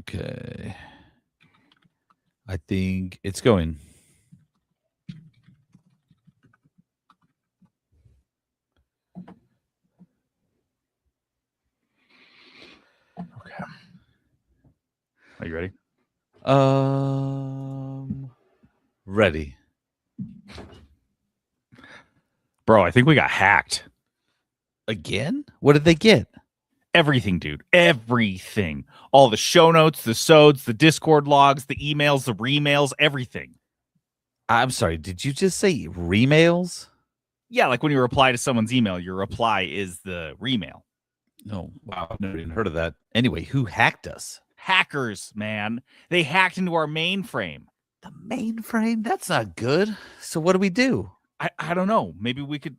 Okay. I think it's going. Okay. Are you ready? Ready. Bro, I think we got hacked. Again? What did they get? Everything, dude. Everything. All the show notes, the sods, the Discord logs, the emails, the remails, everything. I'm sorry. Did you just say remails? Yeah, like when you reply to someone's email, your reply is the remail. No. Wow. I've never even heard of that. Anyway, who hacked us? Hackers, man. They hacked into our mainframe. The mainframe? That's not good. So what do we do? I don't know. Maybe we could,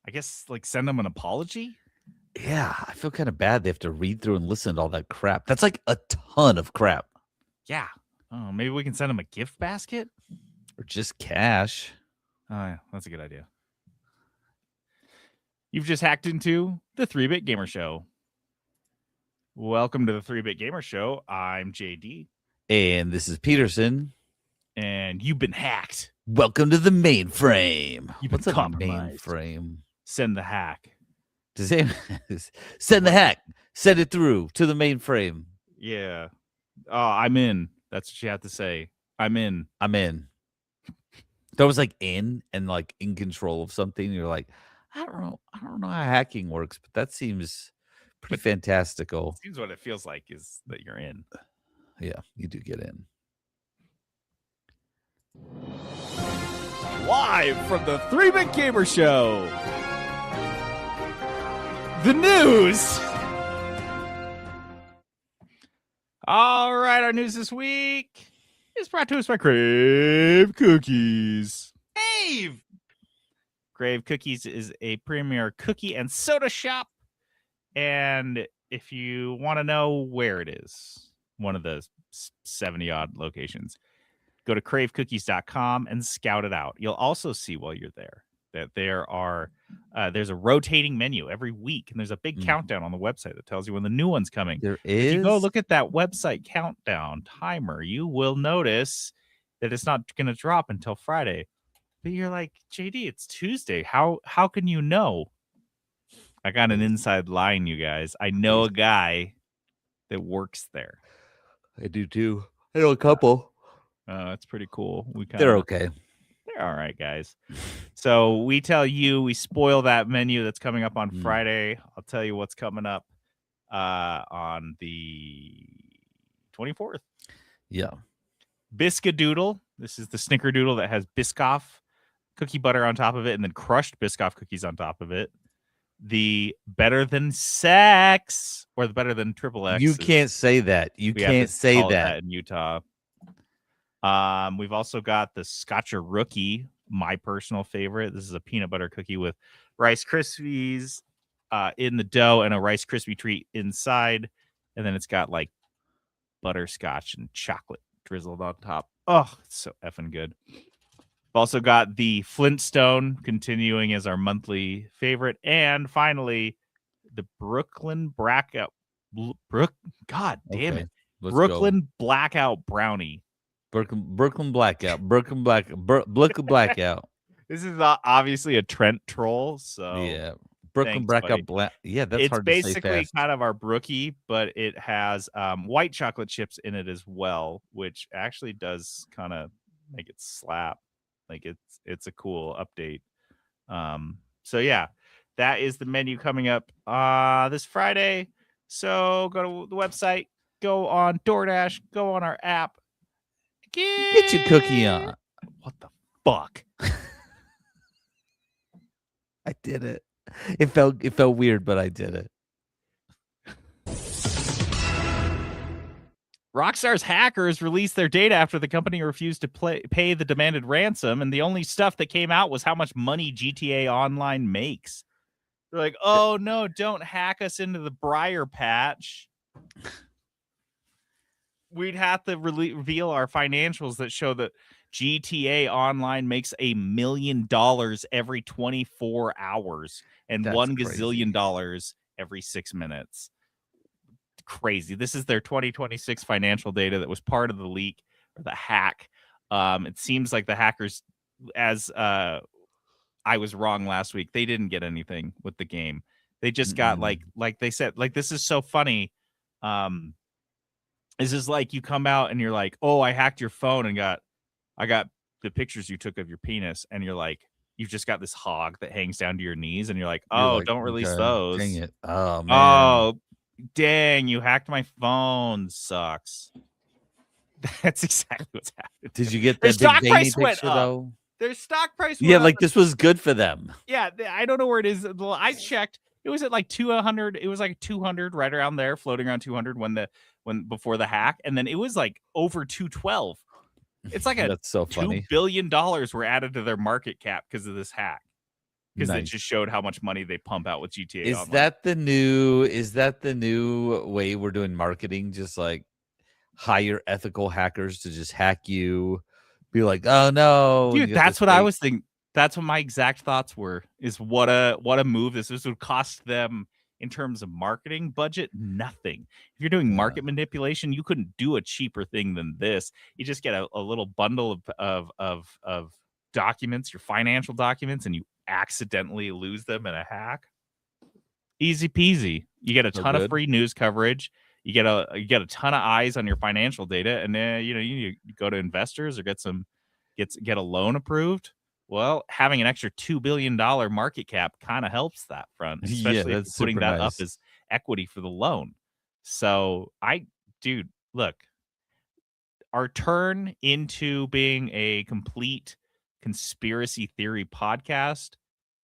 I guess, like send them an apology. Yeah, I feel kind of bad. They have to read through and listen to all that crap. That's like a ton of crap. Yeah. Oh, maybe we can send them a gift basket or just cash. Oh, yeah, that's a good idea. You've just hacked into the 3-Bit Gamer Show. Welcome to the 3-Bit Gamer Show. I'm JD. And this is Peterson. And you've been hacked. Welcome to the mainframe. What's a mainframe? Send the hack. Send the hack. Send it through to the mainframe. Yeah. Oh, I'm in. That's what you have to say. I'm in. I'm in. That was like in and like in control of something. You're like, I don't know how hacking works, but that seems pretty fantastical. Seems what it feels like is that you're in. Yeah, you do get in. Live from the 3-Bit Gamer Show. The news. All right, our news this week is brought to us by Crave Cookies. Crave Cookies is a premier cookie and soda shop. And if you want to know where it is, one of the 70-odd locations, go to cravecookies.com and scout it out. You'll also see while you're there that there's a rotating menu every week, and there's a big countdown on the website that tells you when the new one's coming. There is. If you go look at that website countdown timer, you will notice that it's not going to drop until Friday. But you're like, JD, it's Tuesday. How can you know? I got an inside line, you guys. I know a guy that works there. I do too. I know a couple. That's pretty cool. They're okay. They're all right, guys. So we tell you, we spoil that menu that's coming up on Friday. I'll tell you what's coming up on the 24th. Yeah. Biscudoodle. This is the snickerdoodle that has Biscoff cookie butter on top of it and then crushed Biscoff cookies on top of it. The Better Than Sex or the Better Than Triple X. You can't say that. You can't say that in Utah. We've also got the Scotcher Rookie, my personal favorite. This is a peanut butter cookie with Rice Krispies in the dough and a Rice Krispie treat inside. And then it's got like butterscotch and chocolate drizzled on top. Oh, it's so effing good. We've also got the Flintstone continuing as our monthly favorite. And finally, the Brooklyn Blackout. God damn it. Brooklyn Blackout Brownie. Brooklyn Blackout. Brooklyn Blackout. This is obviously a Trent troll. So yeah. Brooklyn Blackout. Yeah, that's hard to say fast. It's basically kind of our brookie, but it has white chocolate chips in it as well, which actually does kind of make it slap. Like it's a cool update. So yeah, that is the menu coming up this Friday. So go to the website, go on DoorDash, go on our app. Get your cookie on. What the fuck? I did it. It felt weird, but I did it. Rockstar's hackers released their data after the company refused to pay the demanded ransom, and the only stuff that came out was how much money GTA Online makes. They're like, oh no, don't hack us into the briar patch. We'd have to reveal our financials that show that GTA Online makes $1 million every 24 hours and $1 gazillion every 6 minutes. crazy. This is their 2026 financial data that was part of the leak or the hack. It seems like the hackers, as I was wrong last week, they didn't get anything with the game. They just got like they said, like, this is so funny. This is like you come out and you're like, oh, I hacked your phone and I got the pictures you took of your penis, and you're like, you've just got this hog that hangs down to your knees, and you're like, oh, don't release those. Dang it. Oh man. Oh, dang, you hacked my phone. Sucks. That's exactly what's happening. Did you get Their that stock big price baby went picture up. though? Their stock price Yeah, went like up. this was good for them. Yeah, I don't know where it is. I checked. It was at like 200. It was like 200, right around there, floating around 200 before the hack, and then it was like over 212. It's like That's so funny. $2 billion were added to their market cap because of this hack. Because it Nice. just showed how much money they pump out with GTA Is Online. that the new way we're doing marketing? Just like hire ethical hackers to just hack you, be like, oh no, dude, that's what I was thinking. That's what my exact thoughts were. Is what a move this would cost them in terms of marketing budget. Nothing. If you're doing market manipulation, you couldn't do a cheaper thing than this. You just get a little bundle of documents, your financial documents, and you accidentally lose them in a hack. Easy peasy. You get a ton of free news coverage. You get a ton of eyes on your financial data, and then you go to investors or get a loan approved. Well, having an extra $2 billion market cap kind of helps that front, especially if you're putting that up as equity for the loan. So look, our turn into being a complete conspiracy theory podcast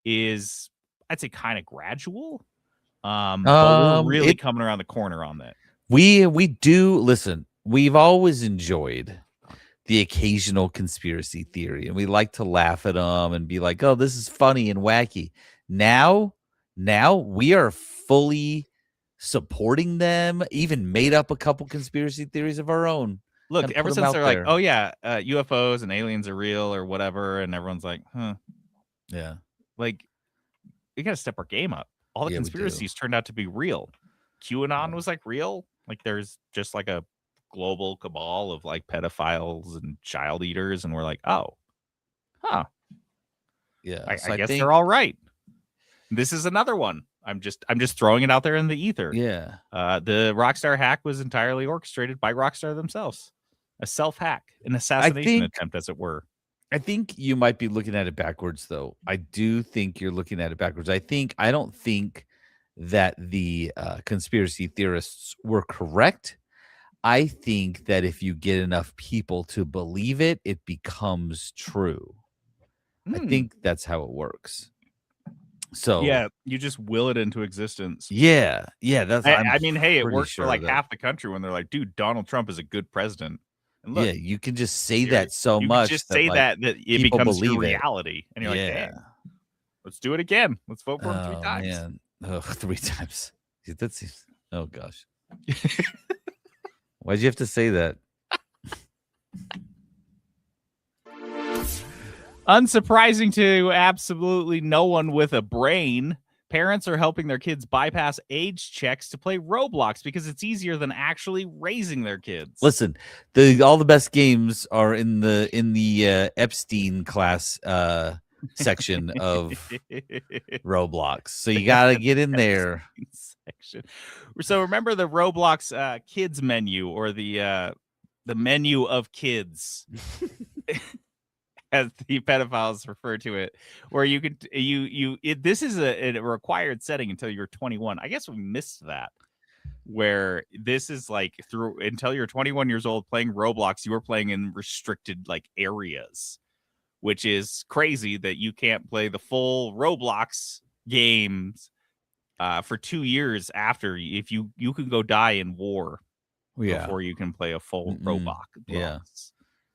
is, I'd say, kind of gradual. But we're really coming around the corner on that. We do listen. We've always enjoyed the occasional conspiracy theory, and we like to laugh at them and be like, "Oh, this is funny and wacky." Now we are fully supporting them. Even made up a couple conspiracy theories of our own. Look, ever since they're like, "Oh yeah, UFOs and aliens are real" or whatever, and everyone's like, "Huh, yeah." Like, we got to step our game up. All the conspiracies turned out to be real. QAnon was like real. Like, there's just like a global cabal of like pedophiles and child eaters, and we're like, oh, huh, yeah. I guess they're all right. This is another one. I'm just throwing it out there in the ether. Yeah. The Rockstar hack was entirely orchestrated by Rockstar themselves. A self-hack, an assassination attempt, as it were. I think you might be looking at it backwards, though. I do think you're looking at it backwards. I don't think that the conspiracy theorists were correct. I think that if you get enough people to believe it, it becomes true. I think that's how it works. So yeah, you just will it into existence. Yeah. That's. I mean, hey, it works for like half the country when they're like, "Dude, Donald Trump is a good president." And look, yeah, you can just say that so much. Just say that it becomes your reality, and you're like, "Dang, let's do it again. Let's vote for him 3 times." Man. Oh, 3 times. That seems. Oh gosh. Why'd you have to say that? Unsurprising to absolutely no one with a brain, parents are helping their kids bypass age checks to play Roblox because it's easier than actually raising their kids. Listen, all the best games are in the Epstein class section of Roblox, so you gotta get in there. Section. So remember the Roblox kids menu, or the menu of kids. As the pedophiles refer to it, where you could this is a required setting until you're 21. I guess we missed that, where this is like until you're 21 years old playing Roblox, you are playing in restricted like areas, which is crazy that you can't play the full Roblox games for 2 years after. If you can go die in war before you can play a full Roblox. Yeah.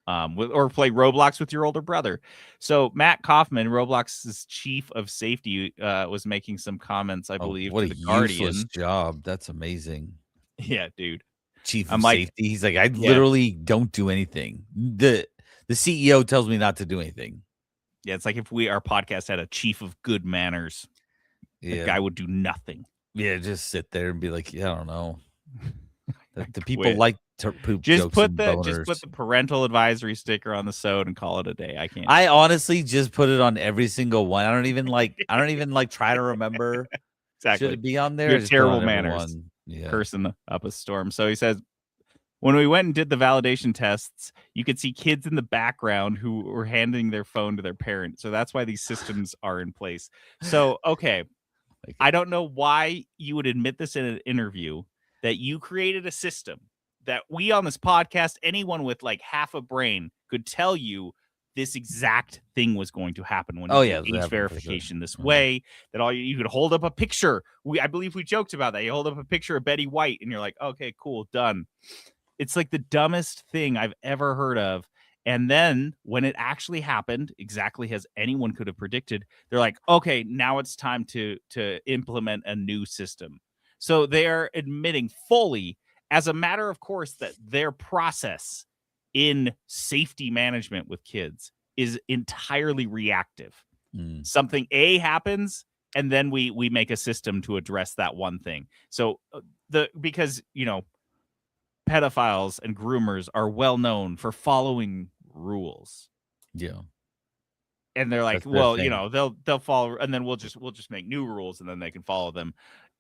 Or play Roblox with your older brother. So Matt Kaufman, Roblox's chief of safety, was making some comments, I believe, what to the Guardian. Useless job. That's amazing. Yeah, dude. Chief of safety. He's like, I literally don't do anything. The CEO tells me not to do anything. Yeah, it's like if our podcast had a chief of good manners. The guy would do nothing. Yeah, just sit there and be like, yeah, I don't know. The people quit. like to poop Just jokes put and the boners. parental advisory sticker on the sode and call it a day. I can't. I honestly just put it on every single one. I don't even like try to remember. Should Exactly. it be on there? You I have just put it terrible on every manners. one. Yeah. Cursing up a storm. So he says, when we went and did the validation tests, you could see kids in the background who were handing their phone to their parent. So that's why these systems are in place. So, okay. I don't know why you would admit this in an interview that you created a system that we on this podcast, anyone with like half a brain could tell you this exact thing was going to happen when you did age verification this way, that all you could hold up a picture. I believe we joked about that. You hold up a picture of Betty White and you're like, okay, cool, done. It's like the dumbest thing I've ever heard of. And then when it actually happened, exactly as anyone could have predicted, they're like, okay, now it's time to implement a new system. So they're admitting fully, as a matter of course, that their process in safety management with kids is entirely reactive. Something A happens, and then we make a system to address that one thing. So because, you know, pedophiles and groomers are well known for following rules. Yeah. And they're like, well, you know, they'll follow, and then we'll just make new rules and then they can follow them.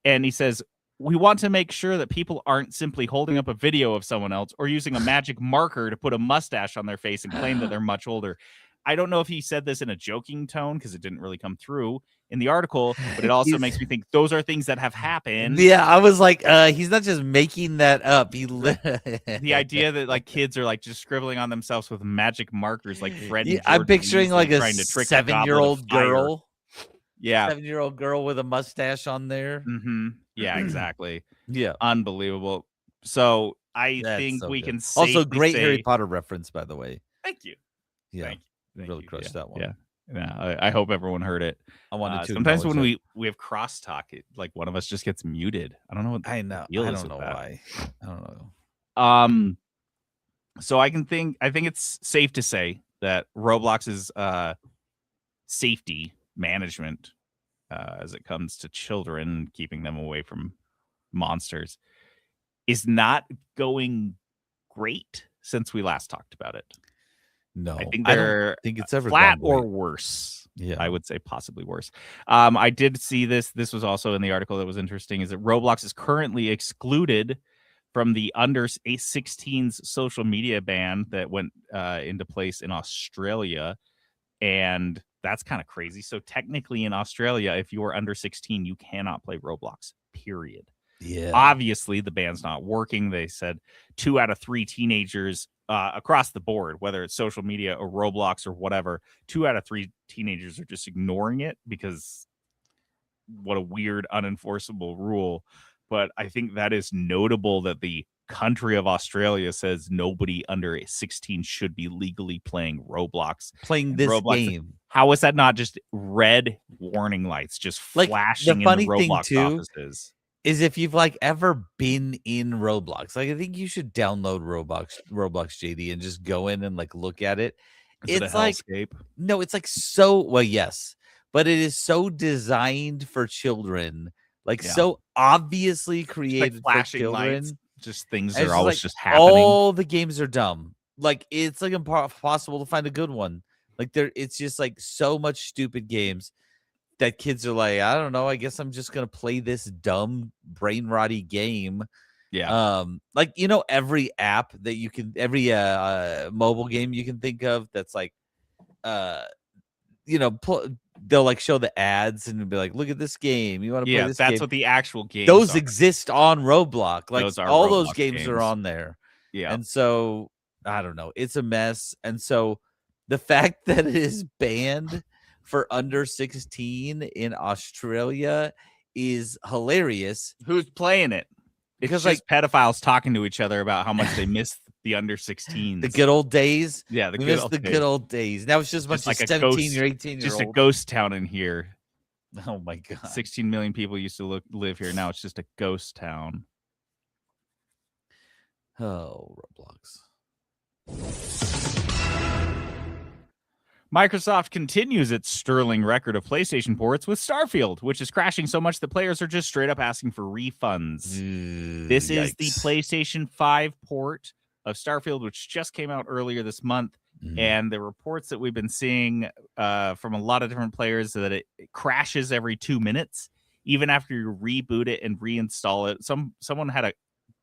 And he says, we want to make sure that people aren't simply holding up a video of someone else or using a magic marker to put a mustache on their face and claim that they're much older. I don't know if he said this in a joking tone because it didn't really come through in the article, but it also makes me think those are things that have happened. Yeah, I was like, he's not just making that up. The idea that like kids are like just scribbling on themselves with magic markers, like Fred. Yeah, I'm picturing like a 7-year-old girl. Yeah, 7-year-old girl with a mustache on there. Mm-hmm. Yeah, exactly. Yeah, unbelievable. So I think so we good. can also great say, Harry Potter reference, by the way. Thank you. Yeah, Thank really you. crushed that one. Yeah. I hope everyone heard it. I wanted to. Sometimes when we have crosstalk, like one of us just gets muted. I don't know what I know. I don't know why. I don't know. So I think it's safe to say that Roblox's safety management, as it comes to children, keeping them away from monsters, is not going great since we last talked about it. No, I think they're it's ever flat or worse. Yeah, I would say possibly worse. I did see this. This was also in the article that was interesting, is that Roblox is currently excluded from the under 16's social media ban that went into place in Australia. And that's kind of crazy. So technically in Australia, if you are under 16, you cannot play Roblox, period. Yeah. Obviously, the ban's not working. They said 2 out of 3 teenagers across the board, whether it's social media or Roblox or whatever, 2 out of 3 teenagers are just ignoring it because what a weird, unenforceable rule. But I think that is notable that the country of Australia says nobody under 16 should be legally playing Roblox. Playing this game. How is that not just red warning lights just flashing in the Roblox offices? Is if you've like ever been in Roblox, like I think you should download Roblox JD and just go in and like look at it. It's like no, it's like so well, yes, but it is so designed for children, like so obviously created like for children. Lights, just things that are always just happening. All the games are dumb. Like it's like impossible to find a good one. Like it's just like so much stupid games that kids are like, I don't know, I guess I'm just gonna play this dumb brain rotty game. Yeah. Like, you know, every app that you can, every mobile game you can think of that's like you know, they'll like show the ads and be like, look at this game, you want to play this game? That's what the actual game. Those exist on Roblox. Like all Roblox those games are on there. Yeah. And so I don't know, it's a mess. And so the fact that it is banned for under 16 in Australia is hilarious. Who's playing it? Because like pedophiles talking to each other about how much they miss the under 16s. The good old days. Yeah, we miss the good old days. Now it's just a bunch of 17 or 18 just a ghost town in here. Oh my god. 16 million people used to live here. Now it's just a ghost town. Oh, Roblox. Microsoft continues its sterling record of PlayStation ports with Starfield, which is crashing so much that players are just straight up asking for refunds. This is the PlayStation 5 port of Starfield, which just came out earlier this month. And the reports that we've been seeing from a lot of different players that it crashes every 2 minutes, even after you reboot it and reinstall it. Someone had a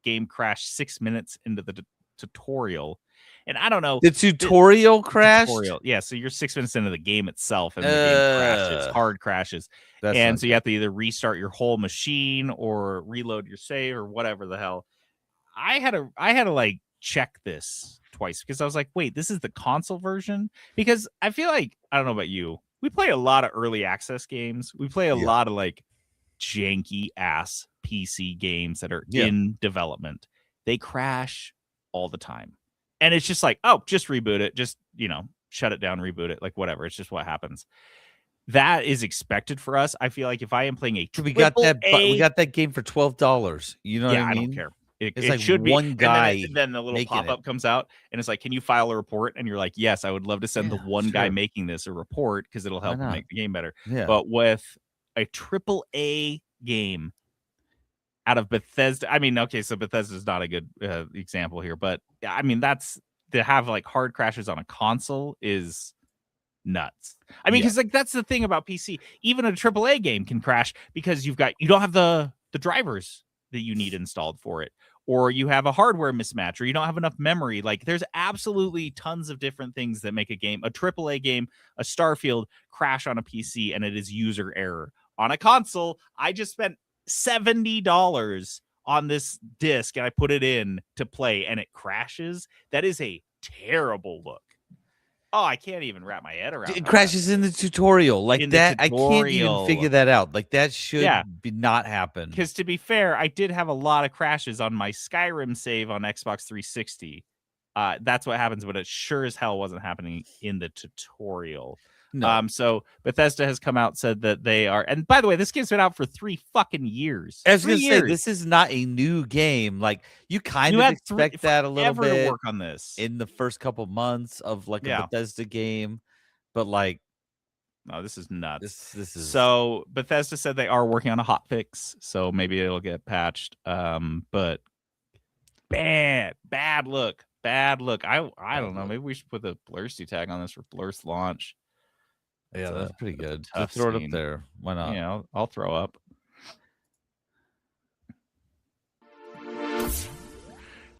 game crash 6 minutes into the tutorial. And I don't know. The tutorial crashed? Yeah, so you're 6 minutes into the game itself, and the game crashes, hard crashes. And so you have to either restart your whole machine or reload your save or whatever the hell. I had to like check this twice because I was like, wait, this is the console version? Because I feel like, I don't know about you, we play a lot of early access games. We play a lot of like janky ass PC games that are in development. They crash all the time. And it's just like, oh, just reboot it. Just, shut it down, reboot it. Like, whatever. It's just what happens. That is expected for us. I feel like if I am playing a we got that game for $12. You know what I mean? I don't care. It's like should one be guy. And then the little pop-up comes out and it's like, can you file a report? And you're like, yes, I would love to send the one guy making this a report because it'll help make the game better. Yeah. But with a AAA game out of Bethesda, I mean, okay, so Bethesda is not a good example here, but I mean, that's to have like hard crashes on a console is nuts. I mean, because like that's the thing about PC. Even a AAA game can crash because you don't have the drivers that you need installed for it, or you have a hardware mismatch, or you don't have enough memory. Like there's absolutely tons of different things that make a AAA game, a Starfield, crash on a PC, and it is user error. On a console, I just spent $70 on this disc and I put it in to play and it crashes. That is a terrible look. Oh, I can't even wrap my head around it. Crashes in the tutorial like that. I can't even figure that out. Like that should not happen. Because to be fair, I did have a lot of crashes on my Skyrim save on Xbox 360. That's what happens, but it sure as hell wasn't happening in the tutorial. No. So Bethesda has come out, said that they are, and by the way, this game's been out for 3 fucking years. I was going to say, this is not a new game. Like you kind of expect that a little bit to work on this in the first couple months of like a Bethesda game, but like, no, this is nuts. This is so Bethesda said they are working on a hot fix, so maybe it'll get patched. But bad look. I don't know. Maybe we should put the Blurcy tag on this for Blur's launch. Yeah, that's pretty good. Just throw it up there. Why not? Yeah, I'll throw up.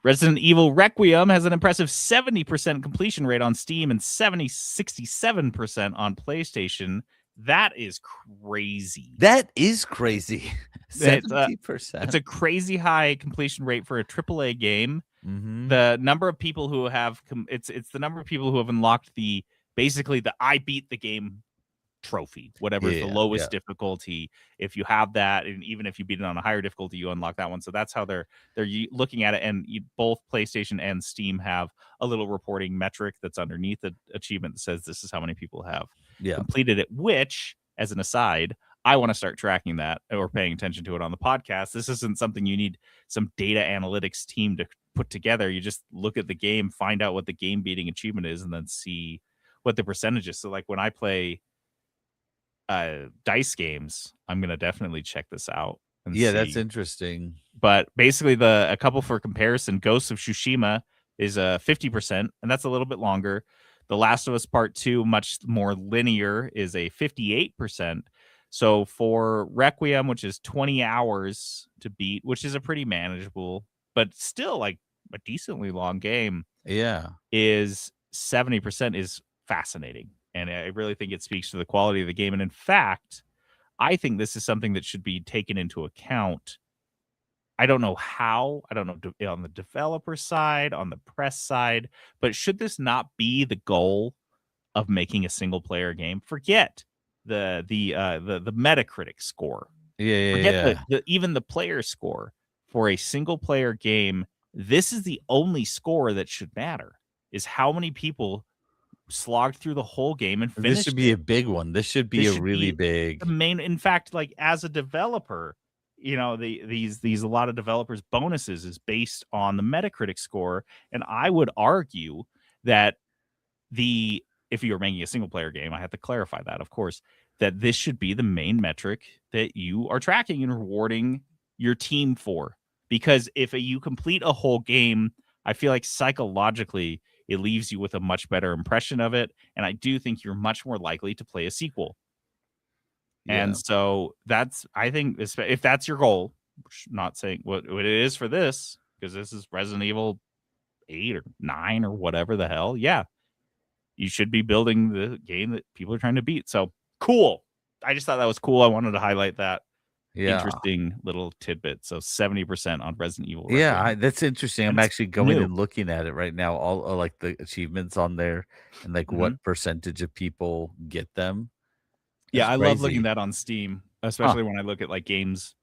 Resident Evil Requiem has an impressive 70% completion rate on Steam and 67% on PlayStation. That is crazy. 70%. It's a crazy high completion rate for a AAA game. Mm-hmm. The number of people who have it's the number of people who have unlocked basically the I beat the game trophy, whatever is the lowest difficulty. If you have that, and even if you beat it on a higher difficulty, you unlock that one. So that's how they're looking at it. And both PlayStation and Steam have a little reporting metric that's underneath the achievement that says this is how many people have completed it. Which, as an aside, I want to start tracking that or paying attention to it on the podcast. This isn't something you need some data analytics team to put together. You just look at the game, find out what the game beating achievement is, and then see what the percentage is. So like when I play dice games, I'm gonna definitely check this out and see. That's interesting. But basically a couple for comparison, Ghost of Tsushima is 50%, and that's a little bit longer. The Last of Us Part 2, much more linear, is a 58%. So for Requiem, which is 20 hours to beat, which is a pretty manageable but still like a decently long game, is 70% is fascinating. And I really think it speaks to the quality of the game. And in fact, I think this is something that should be taken into account. I don't know how, I don't know on the developer side, on the press side, but should this not be the goal of making a single player game? Forget the Metacritic score. Forget even the player score for a single player game. This is the only score that should matter, is how many people slogged through the whole game and finished. This should be a big one. This should be really big. The main, in fact, like as a developer, these a lot of developers' bonuses is based on the Metacritic score, and I would argue that if you're making a single player game, I have to clarify that, of course, that this should be the main metric that you are tracking and rewarding your team for. Because if you complete a whole game, I feel like psychologically it leaves you with a much better impression of it. And I do think you're much more likely to play a sequel. Yeah. And so I think if that's your goal, not saying what it is for this, because this is Resident Evil 8 or 9 or whatever the hell. Yeah. You should be building the game that people are trying to beat. So cool. I just thought that was cool. I wanted to highlight that. Yeah. Interesting little tidbit. So 70% on Resident Evil. Yeah, that's interesting. I'm And it's actually going new. and looking at it right now, all like the achievements on there and like what percentage of people get them. Yeah, That's I love looking crazy. at that on Steam, especially when I look at like games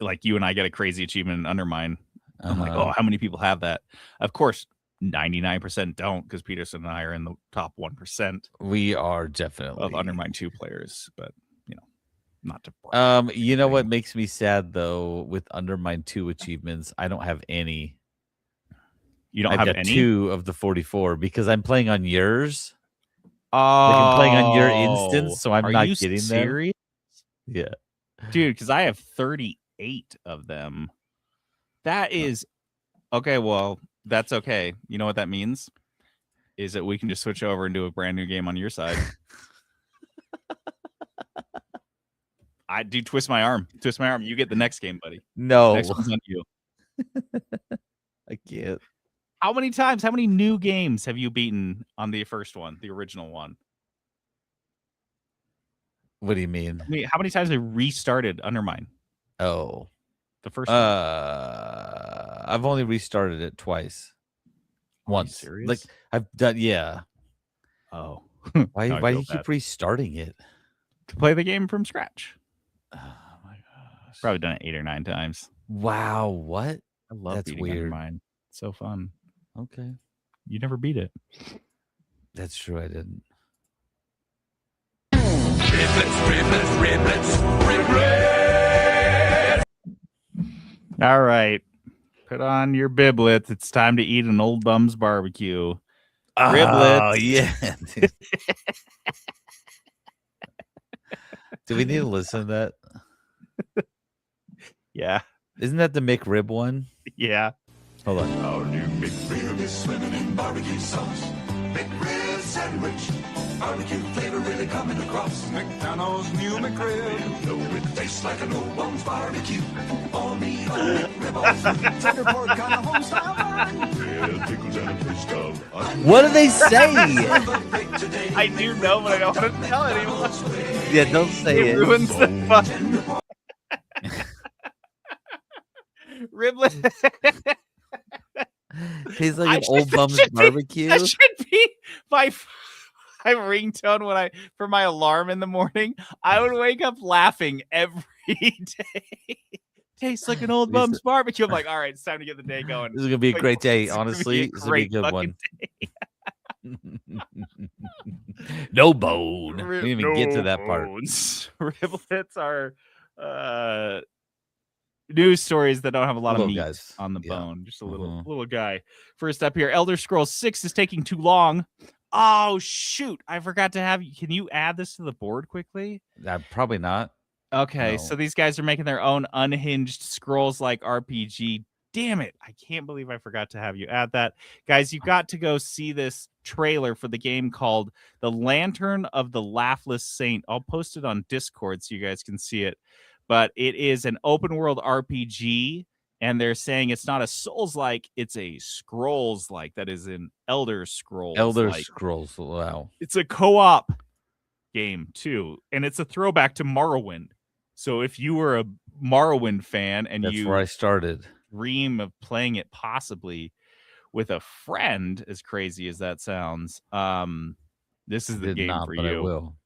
like you and I get a crazy achievement in Undermine. I'm like, oh, how many people have that? Of course, 99% don't, because Peterson and I are in the top 1%. We are definitely of Undermine 2 players, but not to brag. You know what makes me sad though with Undermine 2 achievements? I don't have any. You don't I've have got any? 2 of the 44 because I'm playing on yours. Oh, like I'm playing on your instance, so I'm not getting serious? them. Yeah, dude, because I have 38 of them. That is okay. Well, that's okay. You know what that means? Is that we can just switch over and do a brand new game on your side. I do twist my arm. Twist my arm. You get the next game, buddy. No, next one's on you. I can't. How many new games have you beaten on the first one, the original one? What do you mean? How many times have you restarted Undermine? Oh, the first one. I've only restarted it twice. Once. Serious? Like I've done, yeah. Oh, why do you keep restarting it? To play the game from scratch. Oh my gosh. Probably done it 8 or 9 times. Wow, what? I love That's beating weird. Undermine. It's so fun. Okay. You never beat it. That's true, I didn't. All right. Put on your biblets. It's time to eat an Old Bum's barbecue. Oh, yeah. Do we need to listen to that? Yeah. Isn't that the McRib one? Yeah. Hold on. Our new McRib is swimming in barbecue sauce. McRib sandwich. Barbecue flavor really coming across. McDonald's new McRib. You know it tastes like an Old Bum's barbecue. All meat on McRib. Tender pork on a home style bun. Yeah, pickles and a twist of onion. What do they say? I do know, but I don't want to tell anyone. Yeah, don't say it. Ruins the fun. Riblet. Tastes like an Old Bum's barbecue. That should be my ringtone for my alarm in the morning. I would wake up laughing every day. Tastes like an Old Bum's barbecue. I'm like, all right, it's time to get the day going. This is gonna be a great day, honestly. This is gonna be a good one. No bone. We didn't even get to that part. Riblets are news stories that don't have a lot of meat guys on the bone. Just a little guy. First up here, Elder Scrolls 6 is taking too long. Oh, shoot. I forgot to have you. Can you add this to the board quickly? Probably not. Okay, No. so these guys are making their own unhinged Scrolls-like RPG. Damn it. I can't believe I forgot to have you add that. Guys, you've got to go see this trailer for the game called The Lantern of the Laughless Saint. I'll post it on Discord so you guys can see it. But it is an open-world RPG, and they're saying it's not a Souls-like, it's a Scrolls-like. That is an Elder Scrolls. Elder Scrolls, wow. It's a co-op game, too, and it's a throwback to Morrowind. So if you were a Morrowind fan and That's where I started. Dream of playing it possibly with a friend, as crazy as that sounds, this is the game for you. I will.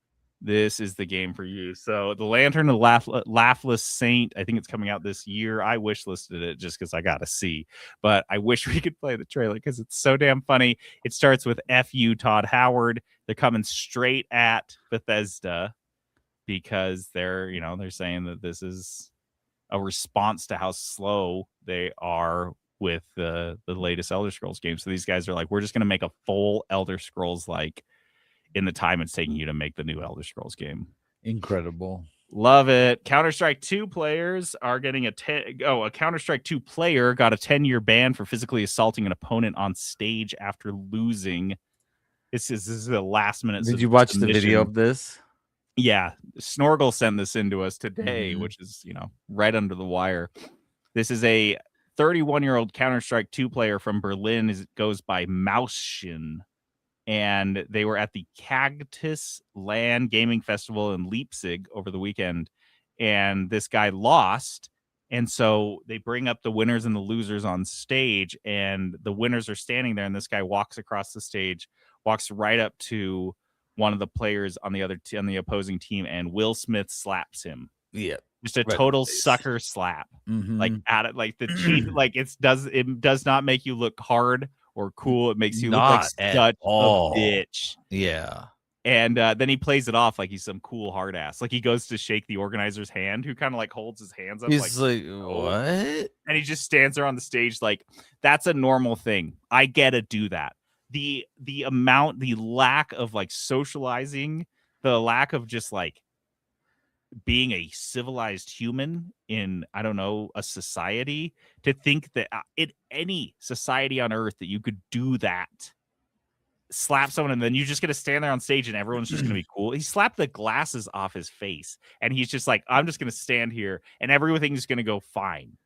This is the game for you. So The Lantern of the Laughless Saint, I think it's coming out this year. I wish listed it just because I got to see, but I wish we could play the trailer because it's so damn funny. It starts with F.U. Todd Howard. They're coming straight at Bethesda because they're saying that this is a response to how slow they are with the latest Elder Scrolls game. So these guys are like, we're just going to make a full Elder Scrolls like in the time it's taking you to make the new Elder Scrolls game. Incredible. Love it. Counter-Strike 2 players are getting a Counter-Strike 2 player got a 10-year ban for physically assaulting an opponent on stage after losing. This is a last-minute. Did you watch the video of this? Yeah, Snorgle sent this into us today, Mhm. which is, right under the wire. This is a 31-year-old Counter-Strike 2 player from Berlin. It goes by Mauschen, and they were at the Cactus Land Gaming Festival in Leipzig over the weekend, and this guy lost, and so they bring up the winners and the losers on stage, and the winners are standing there, and this guy walks across the stage, walks right up to one of the players on the on the opposing team, and Will Smith slaps him. Yeah. Just a Right in the total face. sucker slap. Like Mhm. at it, like the cheap, like it does not make you look hard or cool. It makes you look like Not at such all. a bitch. Yeah. And then he plays it off like he's some cool hard ass. Like he goes to shake the organizer's hand, who kind of like holds his hands up, He's like, "Oh." what? And he just stands there on the stage like, that's a normal thing. I get to do that. The lack of like socializing, the lack of just like being a civilized human in, I don't know, a society, to think that in any society on earth that you could do that, slap someone, and then you're just going to stand there on stage and everyone's just going to be cool. He slapped the glasses off his face, and he's just like, I'm just going to stand here and everything's going to go fine.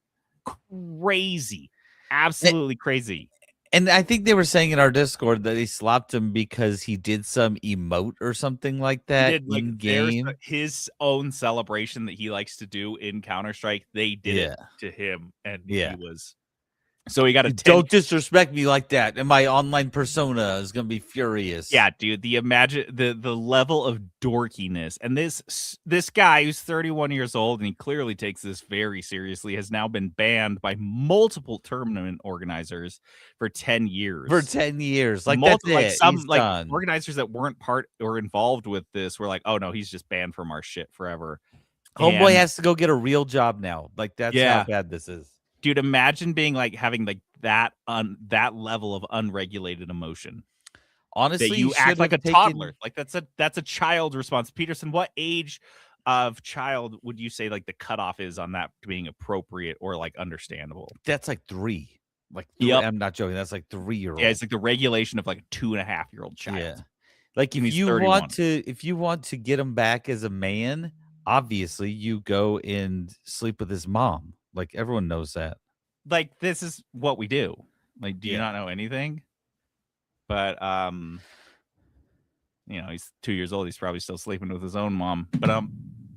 Crazy. Absolutely crazy. And I think they were saying in our Discord that they slapped him because he did some emote or something like that He did, like, in there's game. his own celebration that he likes to do in Counter-Strike. They did it to him, and he was. So he got a 10. Don't disrespect me like that, and my online persona is gonna be furious. Yeah, dude. The level of dorkiness, and this guy who's 31 years old, and he clearly takes this very seriously, has now been banned by multiple tournament organizers for 10 years. For 10 years, like Multiple, that's it. some He's done. organizers that weren't part or involved with this were like, oh no, he's just banned from our shit forever. Homeboy And- has to go get a real job now. Like that's how bad this is. Dude, imagine being like having like that level of unregulated emotion. Honestly, That you should act like a have taken- toddler. Like that's a child response. Peterson, what age of child would you say like the cutoff is on that being appropriate or like understandable? That's like 3. Like Yep. I'm not joking. That's like 3-year-old. Yeah, it's like the regulation of like a 2.5-year-old child. Yeah. Like And if he's you 31. want to get him back as a man, obviously you go and sleep with his mom. Like everyone knows that. Like this is what we do. Like, do you Yeah. not know anything? But he's 2 years old. He's probably still sleeping with his own mom.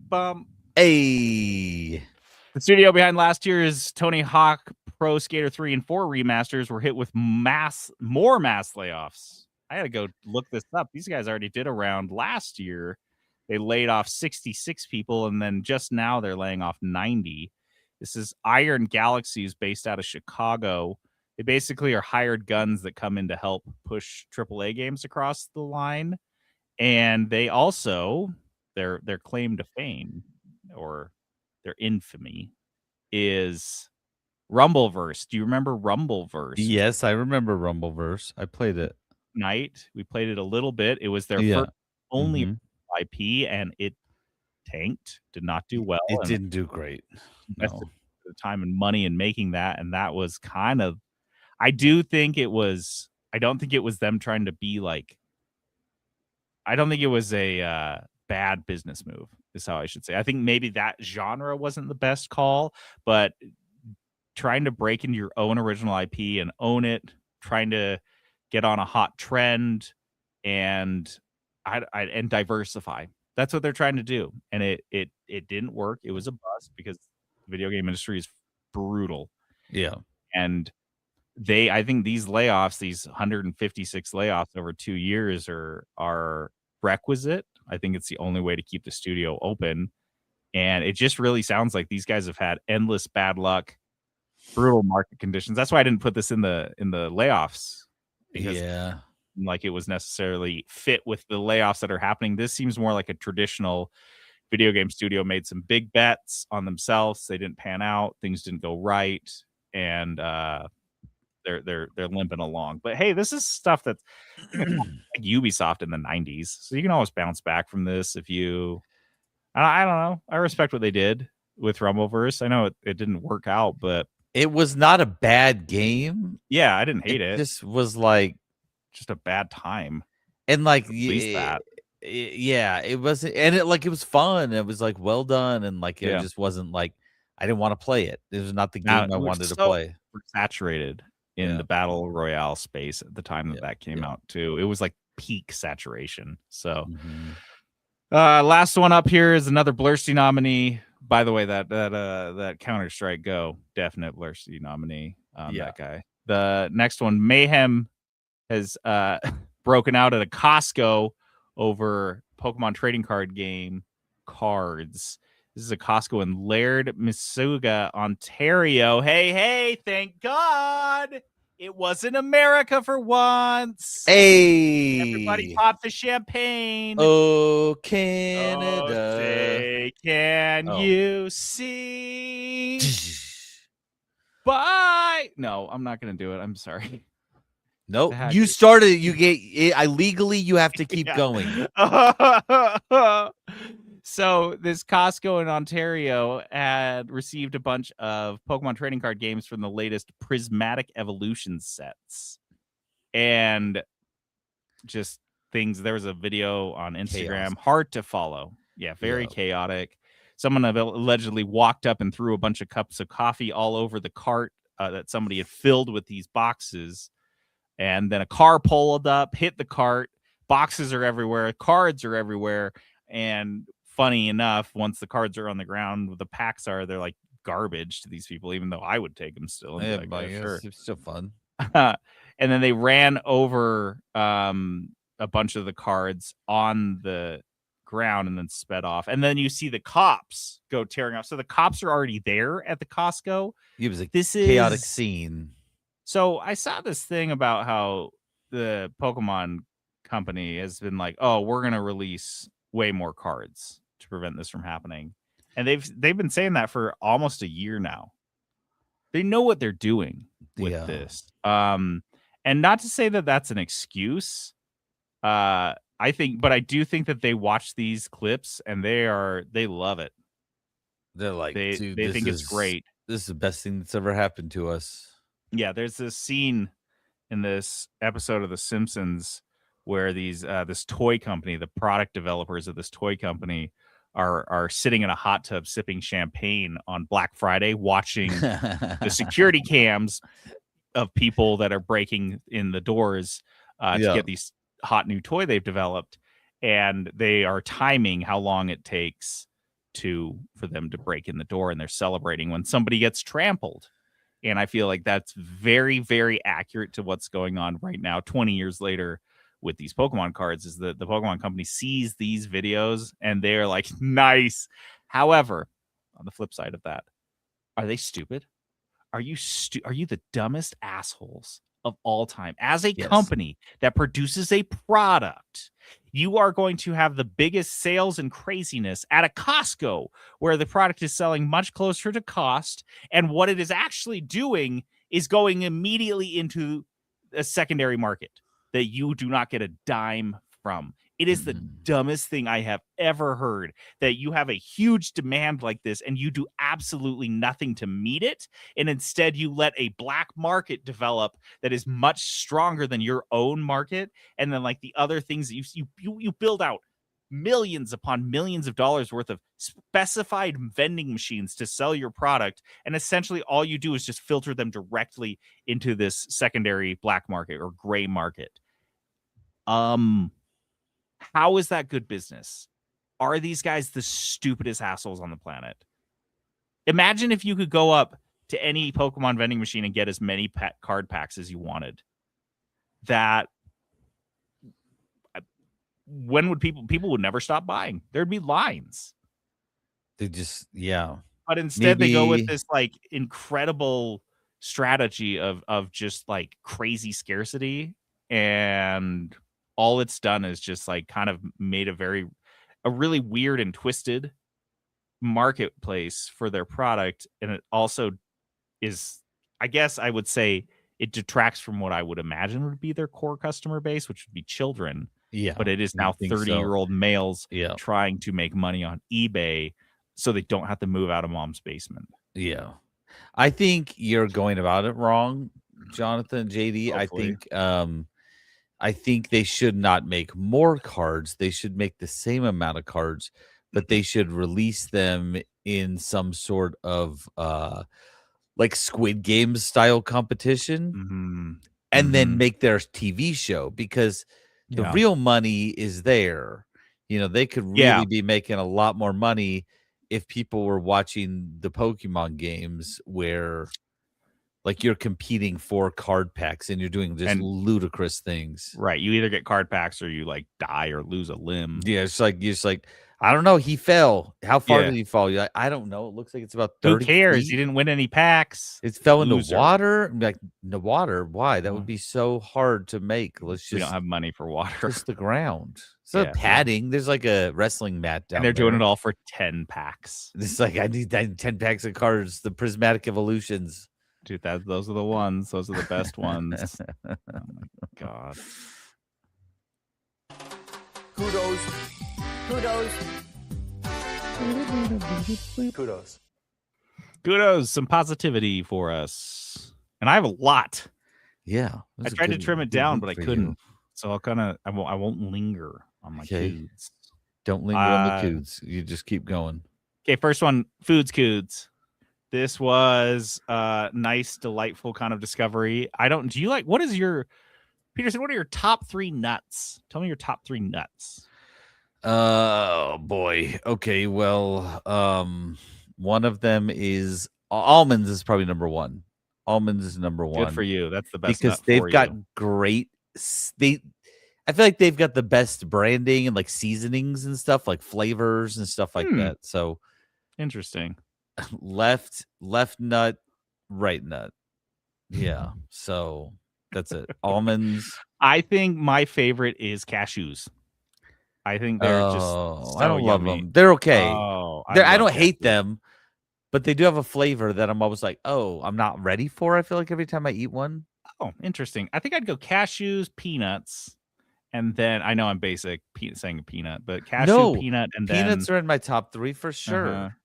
But Hey. the studio behind last year's Tony Hawk Pro Skater 3 and 4 remasters were hit with more mass layoffs. I had to go look this up. These guys already did a round last year. They laid off 66 people, and then just now they're laying off 90. This is Iron Galaxies, based out of Chicago. They basically are hired guns that come in to help push AAA games across the line. And they also, their claim to fame, or their infamy, is Rumbleverse. Do you remember Rumbleverse? Yes, I remember Rumbleverse. I played it. Night. We played it a little bit. It was their first only IP, and it tanked. Did not do well. It and didn't do great. invested the time and money in making that, and that was kind of. I don't think it was them trying to be like. I don't think it was a bad business move, is how I should say. I think maybe that genre wasn't the best call, but trying to break into your own original IP and own it, trying to get on a hot trend and diversify. That's what they're trying to do. And it didn't work. It was a bust because the video game industry is brutal. Yeah. And I think these layoffs, these 156 layoffs over 2 years are requisite. I think it's the only way to keep the studio open. And it just really sounds like these guys have had endless bad luck, brutal market conditions. That's why I didn't put this in the layoffs, because like it was necessarily fit with the layoffs that are happening. This seems more like a traditional video game studio made some big bets on themselves. They didn't pan out. Things didn't go right. And they're limping along. But hey, this is stuff that's like Ubisoft in the 90s, so you can always bounce back from this if you. I don't know. I respect what they did with Rumbleverse. I know it didn't work out, but It was not a bad game. yeah, I didn't hate it. Just was like, Just a bad time. and like, At least that. yeah, it wasn't, and it was fun. It was like well done, and like it Yeah. just wasn't like I didn't want to play it. It was not the Now, game I we're wanted to so play. saturated in Yeah. the battle royale space at the time Yeah, that came yeah. out too. It was like peak saturation. So Mhm. last one up here is another Blurstein nominee. By the way, that Counter-Strike Go, definite Blurstein nominee. Yeah. That guy. The next one, Mayhem, has broken out at a Costco over Pokemon trading card game cards. This is a Costco in Laird, Mississauga, Ontario. Hey, thank God it was in America for once. Hey, Everybody pop the champagne. Oh, Oh, Canada. say, can Oh. you see? Bye. No, I'm not going to do it. I'm sorry. Nope. Had You to. started it. You get it. I legally you have to keep Yeah. going. So this Costco in Ontario had received a bunch of Pokemon trading card games from the latest Prismatic Evolution sets. And just things. There was a video on Instagram, Chaos. hard to follow. Yeah, very Yeah. chaotic. Someone allegedly walked up and threw a bunch of cups of coffee all over the cart that somebody had filled with these boxes. And then a car pulled up, hit the cart. Boxes are everywhere. Cards are everywhere. And funny enough, once the cards are on the ground, the packs are, they're like garbage to these people, even though I would take them still. And Yeah, be like, but "Yeah, sure." it's still fun. And then they ran over a bunch of the cards on the ground and then sped off. And then you see the cops go tearing off. So the cops are already there at the Costco. It was a This chaotic is scene. So I saw this thing about how the Pokemon company has been like, "Oh, we're going to release way more cards to prevent this from happening." And they've been saying that for almost a year now. They know what they're doing with Yeah. this. And not to say that that's an excuse. I do think that they watch these clips and they love it. They're like, They dude, think it's great. This is the best thing that's ever happened to us. Yeah, there's this scene in this episode of The Simpsons where these this toy company, the product developers of this toy company, are sitting in a hot tub sipping champagne on Black Friday, watching the security cams of people that are breaking in the doors to Yeah. get these hot new toy they've developed, and they are timing how long it takes for them to break in the door, and they're celebrating when somebody gets trampled. And I feel like that's very, very accurate to what's going on right now, 20 years later with these Pokemon cards, is that the Pokemon company sees these videos and they're like, nice. However, on the flip side of that, are they stupid? Are you the dumbest assholes of all time? As a Yes. company that produces a product, you are going to have the biggest sales and craziness at a Costco where the product is selling much closer to cost, and what it is actually doing is going immediately into a secondary market that you do not get a dime from. It is the dumbest thing I have ever heard, that you have a huge demand like this and you do absolutely nothing to meet it. And instead you let a black market develop that is much stronger than your own market. And then like the other things that you build out millions upon millions of dollars worth of specified vending machines to sell your product. And essentially all you do is just filter them directly into this secondary black market or gray market. How is that good business? Are these guys the stupidest assholes on the planet? Imagine if you could go up to any Pokemon vending machine and get as many card packs as you wanted. That when would people would never stop buying? There'd be lines. They just, yeah. But instead they go with Maybe- this like incredible strategy of just like crazy scarcity, and all it's done is just like kind of made a really weird and twisted marketplace for their product. And it also is, I guess I would say, it detracts from what I would imagine would be their core customer base, which would be children. Yeah. But it is I now think so. 30-year-old males Yeah. trying to make money on eBay so they don't have to move out of mom's basement. Yeah. I think you're going about it wrong, Jonathan, JD. Hopefully. I think they should not make more cards. They should make the same amount of cards, but they should release them in some sort of like Squid Games style competition Mm-hmm. and then make their TV show, because the Yeah. real money is there. You know, they could really Yeah. be making a lot more money if people were watching the Pokemon games where like you're competing for card packs and you're doing just And- ludicrous things. Right. You either get card packs or you like die or lose a limb. Yeah, it's like you're just like, I don't know. He fell. How far Yeah. did he fall? You're like, I don't know. It looks like it's about Who 30 cares? feet. You didn't win any packs. It fell into Loser. water. I'm like, no water. Why? That Oh. would be so hard to make. Let's We just don't have money for water. just the ground. So Yeah. padding. There's like a wrestling mat down And they're doing there. it all for 10 packs. It's like I need 10 packs of cards. The Prismatic Evolutions. Dude, those are the ones. Those are the best ones. Oh my god. Kudos. Kudos. Kudos. Kudos, some positivity for us. And I have a lot. Yeah, I tried to trim it down, but I couldn't. So I won't linger on my Okay. foods. Don't linger on the Uh, coods. You just keep going. Okay, first one, Foods Coods. This was a nice, delightful kind of discovery. Do you like, what is your, Peterson, what are your top 3 nuts? Tell me your top 3 nuts. Oh boy. Okay. Well, one of them is almonds is probably number one. Almonds is number one. Good for you. That's the best because nut they've for got you. great. I feel like they've got the best branding and like seasonings and stuff, like flavors and stuff like that. So Interesting. left nut, right nut. Yeah. So that's it. Almonds. I think my favorite is cashews. I think they're just so I don't love yummy. them. They're okay. Oh, I love don't hate cashews. them, but they do have a flavor that I'm always like, oh, I'm not ready for. I feel like every time I eat one. Oh, interesting. I think I'd go cashews, peanuts, and then I know I'm basic saying a peanut, but cashew, No, peanut, and Peanuts then are in my top 3 for sure.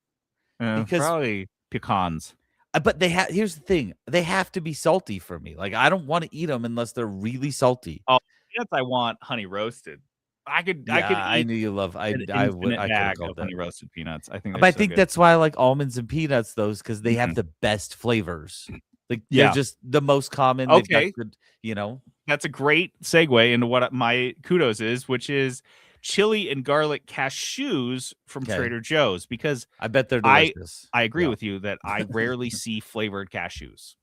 Because- probably pecans. But here's the thing: they have to be salty for me. Like I don't want to eat them unless they're really salty. Peanuts, I want honey roasted. I could I eat knew you love. I an would. infinite I could have bag called of that. honey roasted peanuts. I think, But I they're so think good. that's why I like almonds and peanuts, those because they have the best flavors. Like Yeah. they're just the most common. They've got Okay. good, you know. That's a great segue into what my kudos is, which is chili and garlic cashews from Okay. Trader Joe's, because I bet they're I delicious. agree Yeah. with you that I rarely see flavored cashews.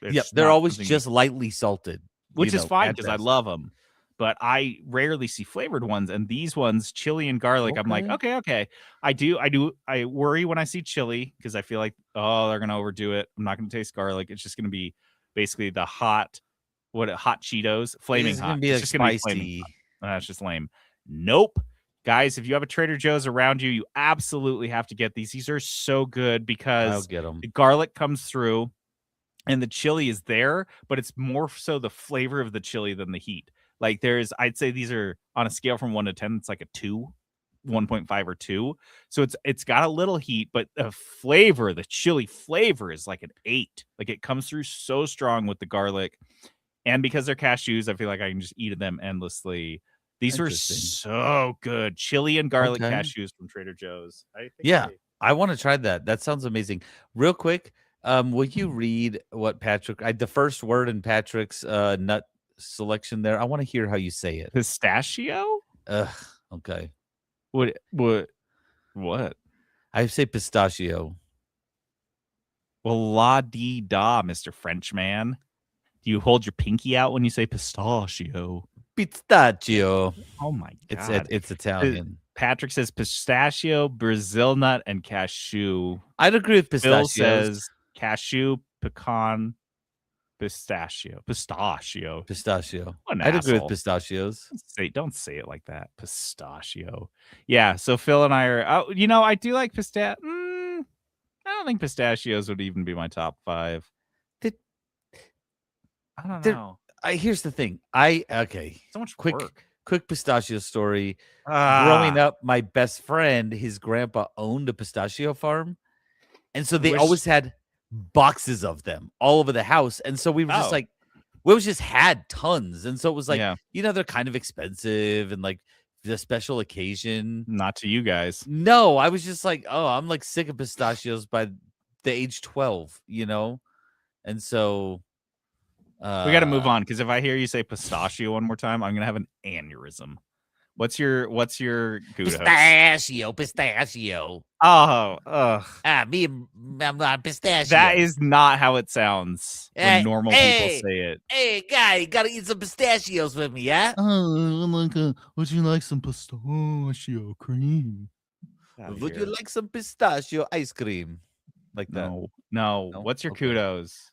Yep, It's they're not always something- just lightly salted, which you is know, fine at because I best. love them. But I rarely see flavored ones, and these ones, chili and garlic, I'm like, okay. I worry when I see chili because I feel like, oh, they're gonna overdo it. I'm not gonna taste garlic. It's just gonna be basically the hot Cheetos, flaming It's hot. gonna be It's like just gonna be flaming spicy. hot. That's just lame. Nope. Guys, if you have a Trader Joe's around you, you absolutely have to get these. These are so good I'll because get them. the garlic comes through and the chili is there, but it's more so the flavor of the chili than the heat. Like I'd say these are on a scale from 1 to 10, it's like a 2, 1.5 or 2. So it's got a little heat, but the chili flavor is like an 8. Like it comes through so strong with the garlic. And because they're cashews, I feel like I can just eat them endlessly. These were Interesting. so good. Chili and garlic Okay. cashews from Trader Joe's. I think Yeah. I want to try that. That sounds amazing. Real quick, will you read what the first word in Patrick's nut selection there? I want to hear how you say it. Pistachio? Okay. What? I say pistachio. Well, la di da, Mr. Frenchman. Do you hold your pinky out when you say pistachio? Pistachio. Oh my god! It's Italian. Patrick says pistachio, Brazil nut, and cashew. I'd agree with Phil pistachios. says cashew, pecan, pistachio. Pistachio. What an I'd agree with asshole. pistachios. Don't say it like that. Pistachio. Yeah. So Phil and I are. I do like pistachio. I don't think pistachios would even be my top 5. I don't There- know. Here's the thing. So much quick work. quick pistachio story. Growing Ah, up, my best friend, his grandpa owned a pistachio farm, and so they Wish- always had boxes of them all over the house. And so we were just Oh. like, we always just had tons. And so it was like, Yeah. they're kind of expensive and like the special occasion. not to you guys. No, I was just like, oh, I'm like sick of pistachios by the age 12, And so We got to move on because if I hear you say pistachio one more time, I'm gonna have an aneurysm. What's your kudos? Pistachio. Oh, ugh. I'm on pistachio. That is not how it sounds Hey, when normal hey. people say it. Hey, guy, you gotta eat some pistachios with me, yeah? Would you like some pistachio cream? Outta Would here. you like some pistachio ice cream? Like that. No. No? What's your Okay. kudos?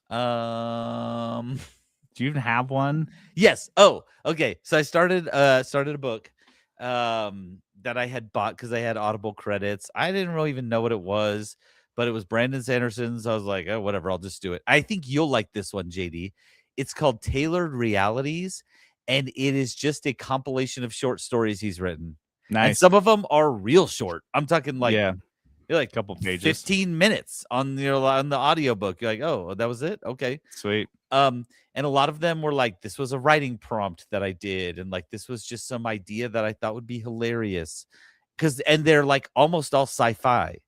Do you even have one? Yes. Oh, okay. So I started a book that I had bought because I had Audible credits. I didn't really even know what it was, but it was Brandon Sanderson's. I was like, oh, whatever, I'll just do it. I think you'll like this one, JD. It's called Tailored Realities, and it is just a compilation of short stories he's written. And Nice. some of them are real short. I'm talking like yeah, you're like couple pages. 15 minutes on the audiobook. You're like, oh, that was it? Okay. Sweet. And a lot of them were like, this was a writing prompt that I did, and like this was just some idea that I thought would be hilarious. And they're like almost all sci-fi.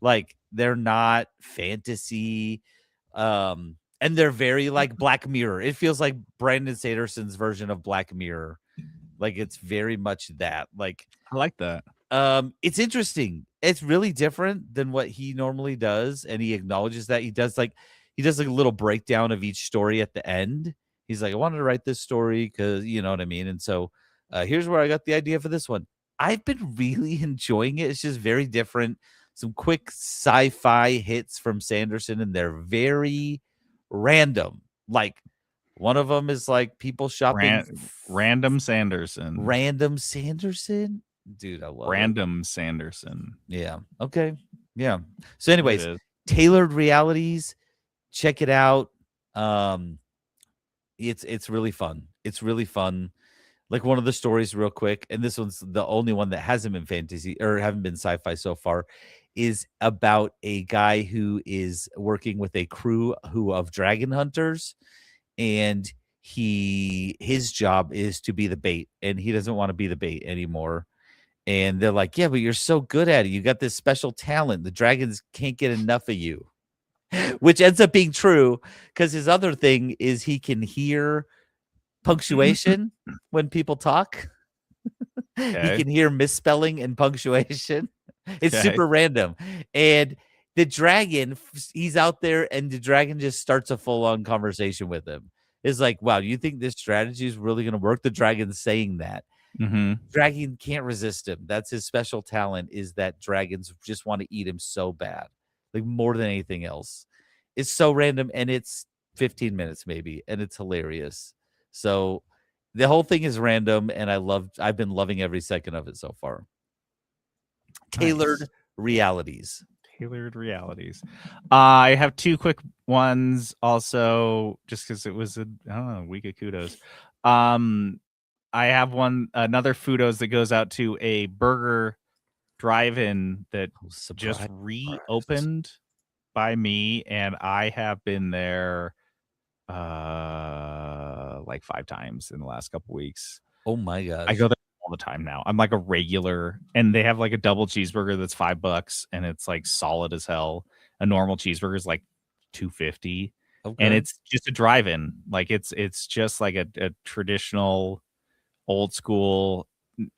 Like they're not fantasy. And they're very like Black Mirror. It feels like Brandon Sanderson's version of Black Mirror. Like it's very much that. Like I like that. it's interesting. It's really different than what he normally does, and he acknowledges that. He does like a little breakdown of each story at the end. He's like, I wanted to write this story because you know what I mean. And so here's where I got the idea for this one. I've been really enjoying it. It's just very different. Some quick sci-fi hits from Sanderson, and they're very random. Like one of them is like people shopping. Random Sanderson. Random Sanderson? Dude, I love it. Random Sanderson. Yeah. Okay. Yeah. So It anyways, is. Tailored Realities, check it out. It's really fun. It's really fun. Like one of the stories real quick, and this one's the only one that hasn't been fantasy or haven't been sci-fi so far, is about a guy who is working with a crew of dragon hunters, and his job is to be the bait, and he doesn't want to be the bait anymore. And they're like, yeah, but you're so good at it. You got this special talent. The dragons can't get enough of you, which ends up being true because his other thing is he can hear punctuation when people talk. Okay. He can hear misspelling and punctuation. It's Okay. super random. And the dragon, he's out there, and the dragon just starts a full-on conversation with him. It's like, wow, do you think this strategy is really going to work? The dragon's saying that. Mm-hmm. Dragon can't resist him. That's his special talent, is that dragons just want to eat him so bad, like more than anything else. It's so random, and it's 15 minutes maybe, and it's hilarious. So the whole thing is random, and I've been loving every second of it so far. Tailored Nice. Realities. Tailored Realities. I have two quick ones also, just because it was a week of kudos. I have another Fudos that goes out to a burger drive-in that just Surprise. reopened by me, and I have been there like 5 times in the last couple weeks. Oh my gosh. I go there all the time now. I'm like a regular, and they have like a double cheeseburger that's $5, and it's like solid as hell. A normal cheeseburger is like $2.50, and Okay. it's just a drive-in. Like it's just like a traditional, old school.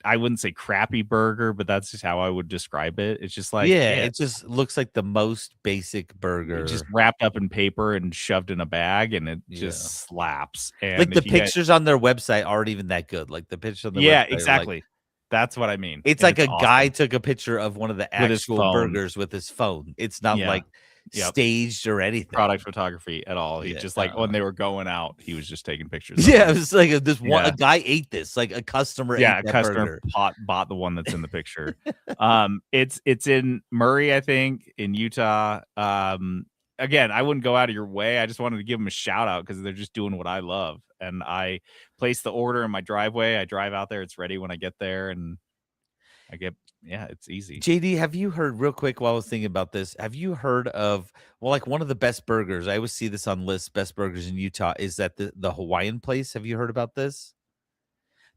I wouldn't say crappy burger, but that's just how I would describe it. It's just like it just looks like the most basic burger. just wrapped up in paper and shoved in a bag, and it Yeah. just slaps. And like the if you guys- pictures on their website aren't even that good. Like the pictures on the yeah, website are, like, exactly. That's what I mean. it's And like a awesome. guy took a picture of one of the With his actual phone. burgers with his phone. It's not Yeah. like Yep. staged or anything. product photography at all. He Yeah, just like when they were going out, he was just taking pictures. of Yeah, them. it was like this one. Yeah. A guy ate this. Like a customer. Yeah, ate a that customer burger. bought the one that's in the picture. It's in Murray, I think, in Utah. again, I wouldn't go out of your way. I just wanted to give them a shout out because they're just doing what I love. And I place the order in my driveway. I drive out there. It's ready when I get there, and I get it's easy. JD, have you heard real quick while I was thinking about this? Have you heard of like one of the best burgers? I always see this on lists, best burgers in Utah. Is that the Hawaiian place? Have you heard about this?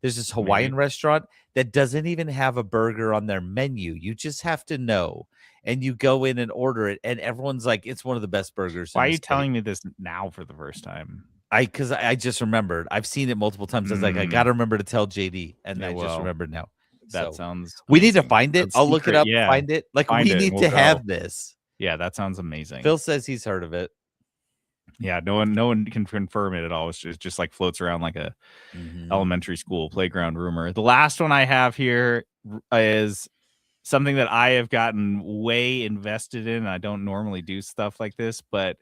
There's this Hawaiian restaurant that doesn't even have a burger on their menu. You just have to know, and you go in and order it, and everyone's like, "It's one of the best burgers." Why are you telling me this now for the first time? Because I just remembered. I've seen it multiple times. I was like, I gotta remember to tell JD, and I just remembered now. That So, sounds. we need to amazing. find it. That's I'll look it secret, up. Yeah, Find it. Like Find we it, need and to we'll have go. this. Yeah, that sounds amazing. Phil says he's heard of it. Yeah, no one can confirm it at all. It's just like floats around like a elementary school playground rumor. The last one I have here is something that I have gotten way invested in. I don't normally do stuff like this, but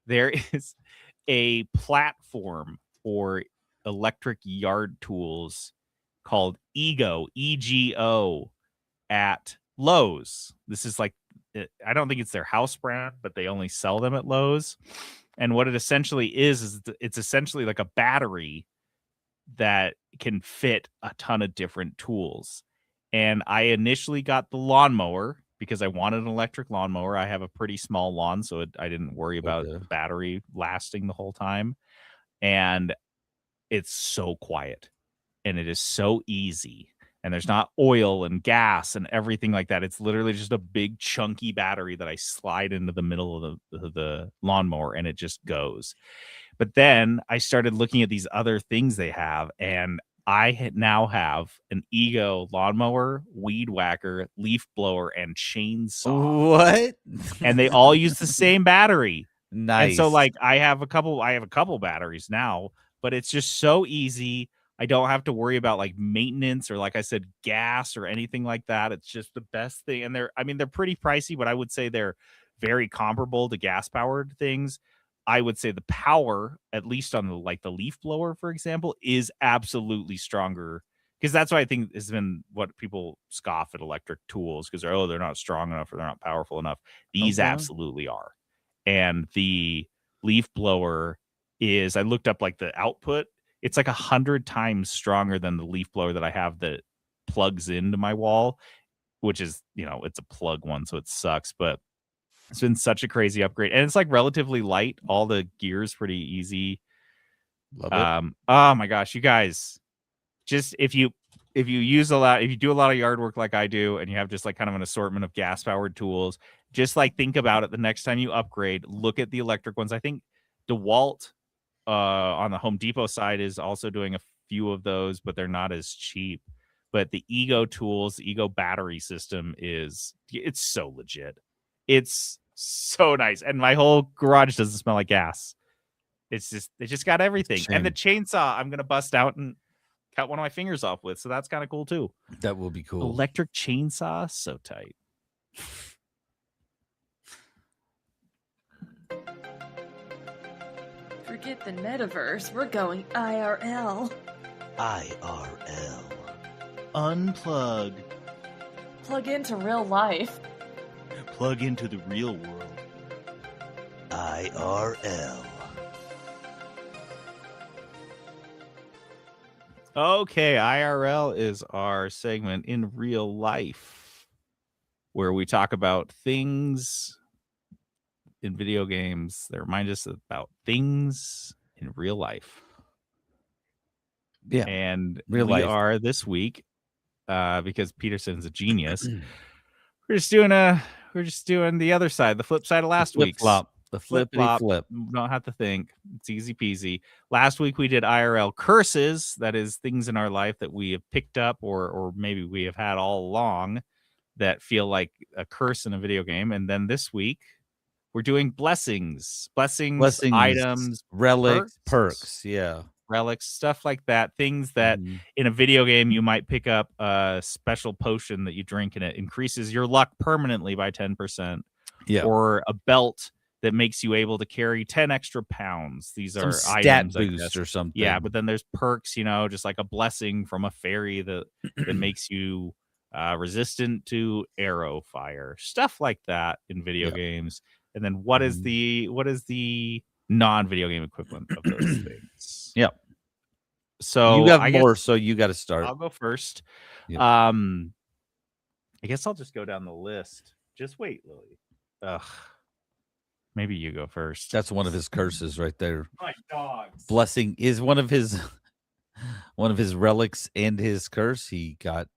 there is a platform for electric yard tools called Ego, EGO, at Lowe's. This is like, I don't think it's their house brand, but they only sell them at Lowe's. And what it essentially is it's essentially like a battery that can fit a ton of different tools. And I initially got the lawnmower because I wanted an electric lawnmower. I have a pretty small lawn, so I didn't worry about the battery lasting the whole time. And it's so quiet, and it is so easy. And there's not oil and gas and everything like that. It's literally just a big chunky battery that I slide into the middle of the lawnmower, and it just goes. But then I started looking at these other things they have, and I now have an Ego lawnmower, weed whacker, leaf blower, and chainsaw. What? And they all use the same battery. Nice. And so like I have a couple batteries now, but it's just so easy. I don't have to worry about like maintenance or, like I said, gas or anything like that. It's just the best thing. And they're pretty pricey, but I would say they're very comparable to gas powered things. I would say the power, at least on the leaf blower, for example, is absolutely stronger, because that's what I think has been what people scoff at electric tools, because they're not strong enough or they're not powerful enough. These absolutely are. And the leaf blower is, I looked up like the output. It's like 100 times stronger than the leaf blower that I have that plugs into my wall, which is, it's a plug one, so it sucks, but it's been such a crazy upgrade. And it's like relatively light. All the gear is pretty easy. Love it. Oh my gosh, you guys, just if you use a lot, if you do a lot of yard work like I do, and you have just like kind of an assortment of gas powered tools, just like think about it the next time you upgrade. Look at the electric ones. I think DeWalt on the Home Depot side is also doing a few of those, but they're not as cheap. But the Ego tools, the Ego battery system it's so legit. It's so nice. And my whole garage doesn't smell like gas. They just got everything. And the chainsaw I'm gonna bust out and cut one of my fingers off with, so that's kind of cool too. That will be cool. Electric chainsaw, so tight. Forget the metaverse. We're going IRL. IRL. Unplug. Plug into real life. Plug into the real world. IRL. Okay, IRL is our segment in real life where we talk about things in video games that remind us about things in real life. Yeah. And real we life. are this week, because Peterson's a genius. We're just doing the other side, the flip side of last week's. The Flip-flop. flip. Don't have to think. It's easy peasy. Last week we did IRL curses. That is things in our life that we have picked up or maybe we have had all along that feel like a curse in a video game. And then this week we're doing blessings, items, relics, perks. Yeah. Relics, stuff like that. Things that in a video game you might pick up a special potion that you drink and it increases your luck permanently by 10%. Yeah. Or a belt that makes you able to carry 10 extra pounds. These Some are stat items, boost or something. Yeah, but then there's perks, just like a blessing from a fairy that makes you resistant to arrow fire. Stuff like that in video games And then what is the non-video game equivalent of those things? Yep. So you have I guess more, so you got to start. I'll go first. Yep. I guess I'll just go down the list. Just wait, Lily. Ugh. Maybe you go first. That's one of his curses right there. my dogs. Blessing is one of his relics and his curse. He got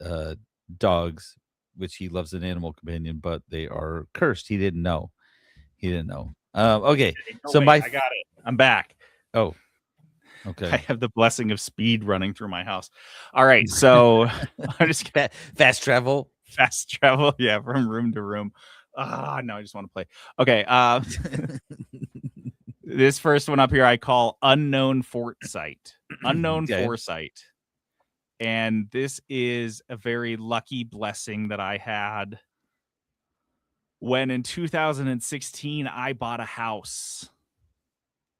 dogs, which he loves an animal companion, but they are cursed. He didn't know. Okay. So I got it. I'm back. Oh, I okay. have the blessing of speed running through my house. All right, so I'm just Fast travel. fast travel, yeah, from room to room. No, I just want to play. Okay, this first one up here I call Unknown Foresight. Unknown Okay. Foresight. And this is a very lucky blessing that I had when in 2016 I bought a house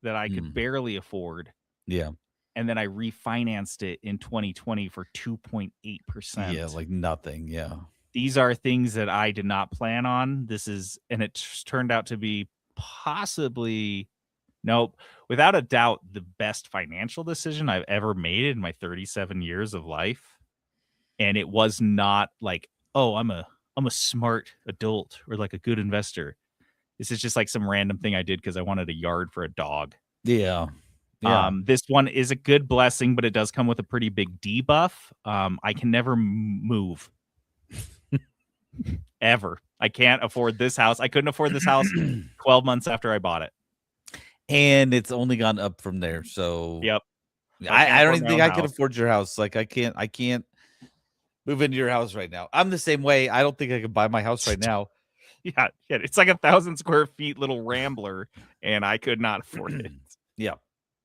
that I could barely afford. Yeah. And then I refinanced it in 2020 for 2.8%. Yeah, like nothing. Yeah. These are things that I did not plan on. And it turned out to be without a doubt, the best financial decision I've ever made in my 37 years of life. And it was not like, oh, I'm a smart adult or like a good investor. This is just like some random thing I did because I wanted a yard for a dog. Yeah. Yeah. This one is a good blessing, but it does come with a pretty big debuff. I can never move ever. I can't afford this house. I couldn't afford this house 12 months after I bought it. And it's only gone up from there. So Yep. I don't even think I can house. afford your house. Like I can't move into your house right now. I'm the same way. I don't think I could buy my house right now. Yeah, it's like 1,000 square feet little rambler, and I could not afford it. Yeah.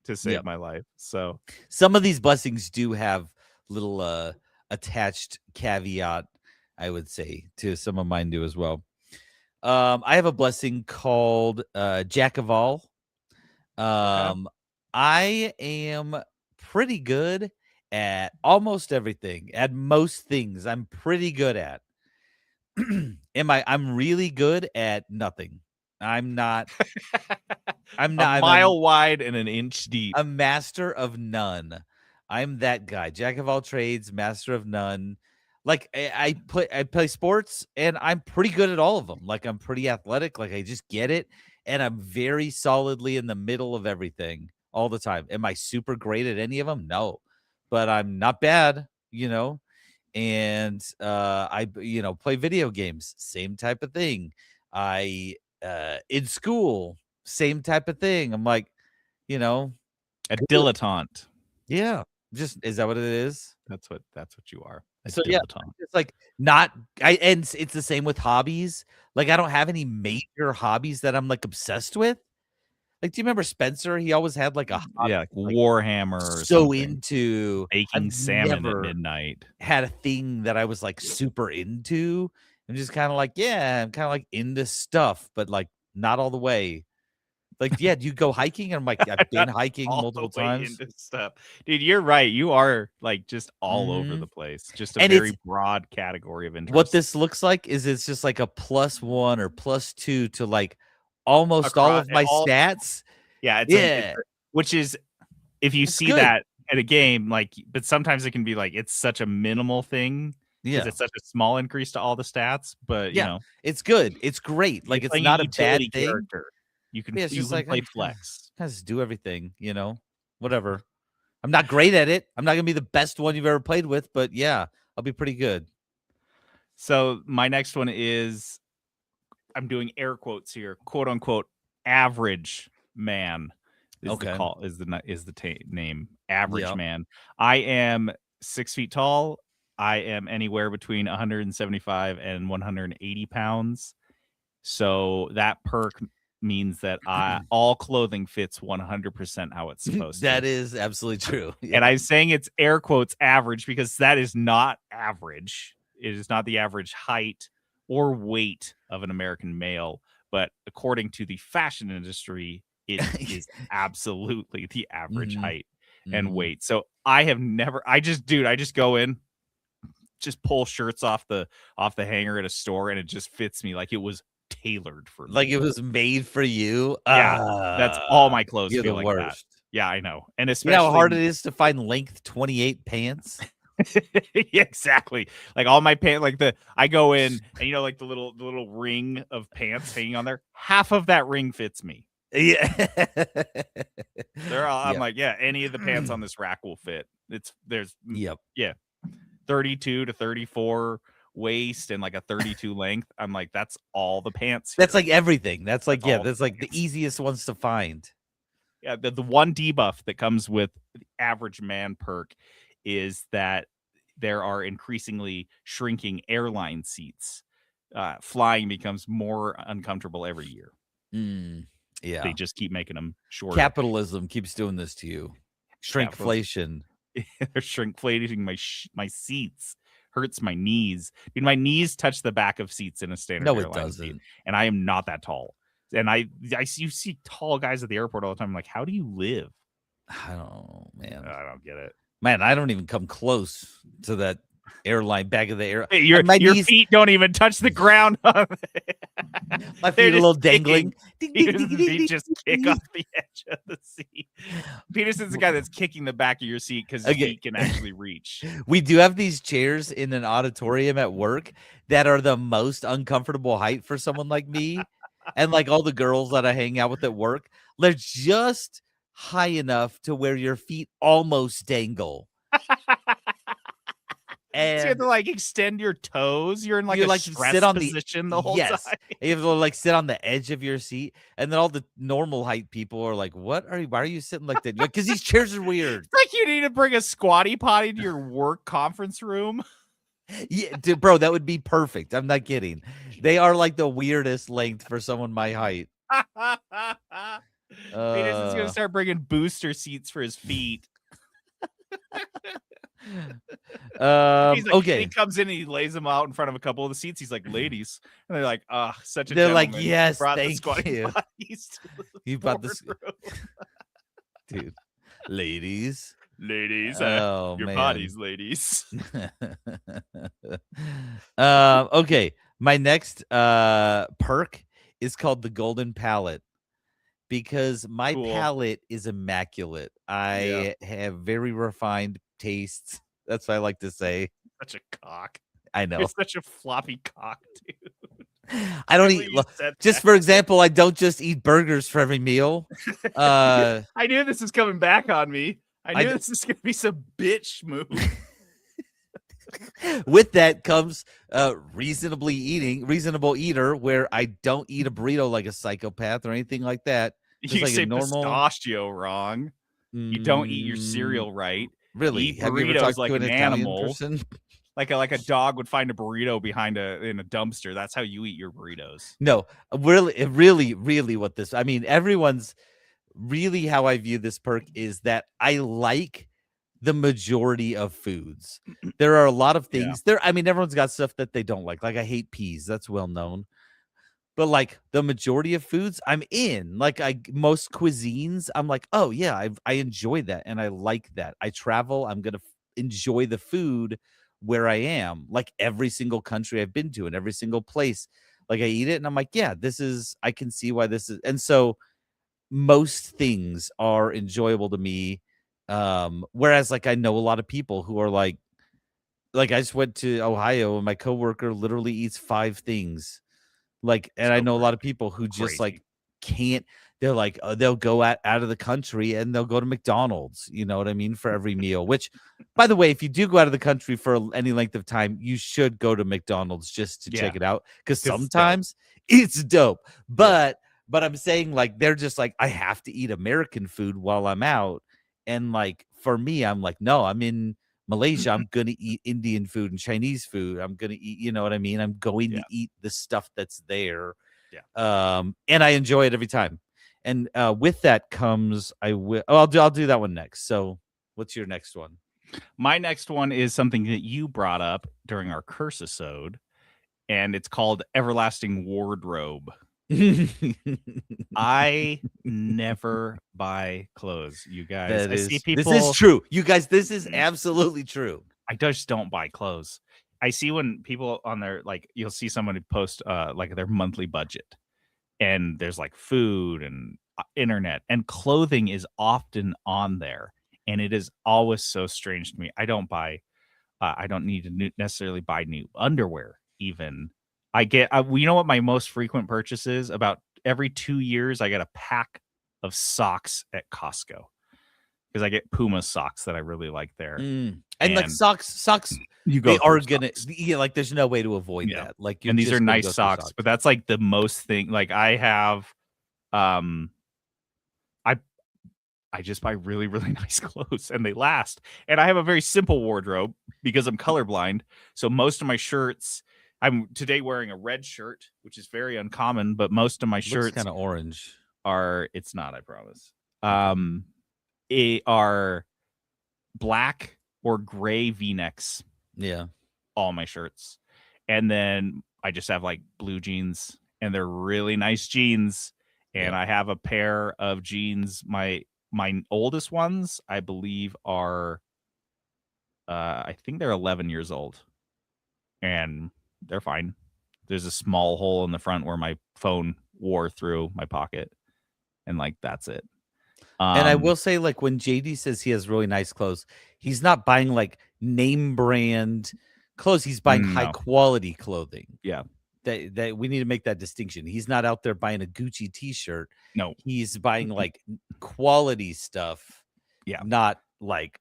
To save Yeah. my life. So Some of these blessings do have little attached caveat, I would say, to some of mine do as well. I have a blessing called Jack of All. I am pretty good at almost everything. At most things, I'm pretty good at. I'm really good at nothing. I'm not. I'm not. a mile wide and an inch deep. A master of none. I'm that guy. Jack of all trades, master of none. Like I play sports and I'm pretty good at all of them. Like I'm pretty athletic. Like I just get it. And I'm very solidly in the middle of everything all the time. Am I super great at any of them? No. But I'm not bad, And I play video games, same type of thing. I in school, same type of thing. I'm like, A cool. dilettante. Yeah. Just is that what it is? That's what you are. A So yeah, dilettante. it's like and it's the same with hobbies. Like I don't have any major hobbies that I'm like obsessed with. Like, do you remember Spencer? He always had like a hobby, Yeah, like Warhammer or so something. into Baking I've salmon at never midnight. had a thing that I was like super into. I'm just kind of like, yeah, I'm kind of like into stuff, but like not all the way. Like, yeah, do you go hiking? And I'm like, I've been hiking All multiple the way times. into stuff. Dude, you're right. You are like just all over the place. Just a And very it's- broad category of interest. What this looks like is it's just like a +1 or +2 to like almost all of my stats. Yeah, which is if you It's see good. that at a game, like, but sometimes it can be like it's such a minimal thing. Yeah, It's such a small increase to all the stats, but Yeah, it's good. It's great. Like you're it's playing not a bad utility thing. character. You can, Yeah, it's you just can like play I'm flex. I just do everything, whatever. I'm not great at it. I'm not gonna be the best one you've ever played with, but yeah, I'll be pretty good. So my next one is, I'm doing air quotes here, quote unquote, average man. Okay. Is the name average Yep. man. I am 6 feet tall. I am anywhere between 175 and 180 pounds. So that perk means that all clothing fits 100% how it's supposed to. That is absolutely true. Yeah. And I'm saying it's air quotes average because that is not average. It is not the average height or weight of an American male, but according to the fashion industry, it is absolutely the average height and weight. So I just go in, just pull shirts off the hanger at a store, and it just fits me like it was tailored for Like me. it was made for you. Yeah, that's all my clothes You're feel the like that. worst. Yeah, I know. And You especially know how hard it is to find length 28 pants? Yeah, exactly. Like all my pants, like I go in and like the little ring of pants hanging on there. Half of that ring fits me. Yeah. I'm Yep. like, yeah, any of the pants on this rack will fit. There's Yep. 32 to 34 waist and like a 32 length. I'm like, that's all the pants. That's here. like everything. That's like, That's all that's the like the pants. easiest ones to find. Yeah, the one debuff that comes with the average man perk is that there are increasingly shrinking airline seats. Flying becomes more uncomfortable every year. Yeah. They just keep making them shorter. Capitalism keeps doing this to you. Shrinkflation. They're shrinkflating my seats. Hurts my knees. Dude, my knees touch the back of seats in a standard No, it airline seat, doesn't. and I am not that tall. And you see tall guys at the airport all the time. I'm like, how do you live? I don't know, man. I don't get it. Man, I don't even come close to that airline back of the air. Hey, your knees, feet don't even touch the ground. my They're feet a just little kicking. dangling. Ding, ding, ding, ding, Feet ding, just ding, kick ding. off the edge of the seat. Peterson's the guy that's kicking the back of your seat because his Okay. feet can actually reach. We do have these chairs in an auditorium at work that are the most uncomfortable height for someone like me. And like all the girls that I hang out with at work, they're just high enough to where your feet almost dangle. So you have And to like extend your toes. You're in like you a like to stress sit on the- position the whole yes. time. you have to like sit on the edge of your seat. And then all the normal height people are like, why are you sitting like that? Because these chairs are weird. It's like you need to bring a squatty potty to your work conference room. Yeah, dude, bro, that would be perfect. I'm not kidding. They are like the weirdest length for someone my height. Peterson's Uh, gonna start bringing booster seats for his feet. He's like, okay. he comes in and he lays them out in front of a couple of the seats. He's like, ladies, and they're like, ah, such a They're like, gentleman. yes, Brought the thank squatty you. potties to the You brought this, boardroom. dude. Ladies. Ladies, Oh, your man. potties, ladies. Okay. My next perk is called the Golden Palate because my Cool. palate is immaculate. I have very refined tastes. That's what I like to say. Such a cock. I know. You're such a floppy cock, dude. I don't Can't eat. believe you said Just that. for example, I don't just eat burgers for every meal. I knew this was coming back on me. I I knew d- this was gonna be some bitch move. With that comes reasonable eater, where I don't eat a burrito like a psychopath or anything like that. Just You like a say normal- pistachio wrong. You don't eat your cereal right. Really? eat Have you ever burritos talked like to an an Italian animal. person? Like a dog would find a burrito in a dumpster. That's how you eat your burritos. No, really what this, I mean, everyone's really how I view this perk is that I like the majority of foods. There are a lot of things there. I mean, everyone's got stuff that they don't like. Like I hate peas. That's well known. But like the majority of foods I'm in, like most cuisines, I'm like, oh yeah, I enjoy that. And I like that. I travel, I'm going to enjoy the food where I am, like every single country I've been to and every single place. Like I eat it and I'm like, yeah, I can see why this is. And so most things are enjoyable to me. Whereas like I know a lot of people who are like I just went to Ohio and my coworker literally eats 5 things. Like, and I So know a lot of people who just like crazy. can't, they're like, they'll go out of the country and they'll go to McDonald's, you know what I mean, for every meal, which by the way, if you do go out of the country for any length of time, you should go to McDonald's just to check it out. Because it's dope. sometimes it's dope. But I'm saying like, they're just like, I have to eat American food while I'm out. And like, for me, I'm like, no, I'm in Malaysia, I'm going to eat Indian food and Chinese food. I'm going to eat, you know what I mean? I'm going to eat the stuff that's there. Yeah. And I enjoy it every time. And with that comes, I'll do that one next. So what's your next one? My next one is something that you brought up during our curse-isode, and it's called Everlasting Wardrobe. I never buy clothes, you guys. I see people. This is true. You guys, this is absolutely true. I just don't buy clothes. I see when people on their like you'll see someone post like their monthly budget, and there's like food and internet and clothing is often on there, and it is always so strange to me. I don't need to necessarily buy new underwear. Even I get you know what my most frequent purchase is? About every 2 years I get a pack of socks at Costco, because I get Puma socks that I really like there. And like And socks, You go they are through gonna, socks. yeah, like there's no way to avoid Yeah. that. Like, And these just are gonna nice go through socks, but that's like the most thing. Like I have, I just buy really, really nice clothes and they last. And I have a very simple wardrobe because I'm colorblind. So most of my shirts, I'm today wearing a red shirt, which is very uncommon, but most of my shirts kind of orange. it's not, I promise. Are black or gray V-necks, Yeah. all my shirts. And then I just have like blue jeans, and they're really nice jeans. And Yeah. I have a pair of jeans. My oldest ones, I believe, are I think they're 11 years old, and they're fine. There's a small hole in the front where my phone wore through my pocket, and like that's it. And I will say, like, when JD says he has really nice clothes, he's not buying like name brand clothes. He's buying high No. quality clothing. Yeah. That we need to make that distinction. He's not out there buying a Gucci t-shirt. No. He's buying like quality stuff. Yeah. Not like,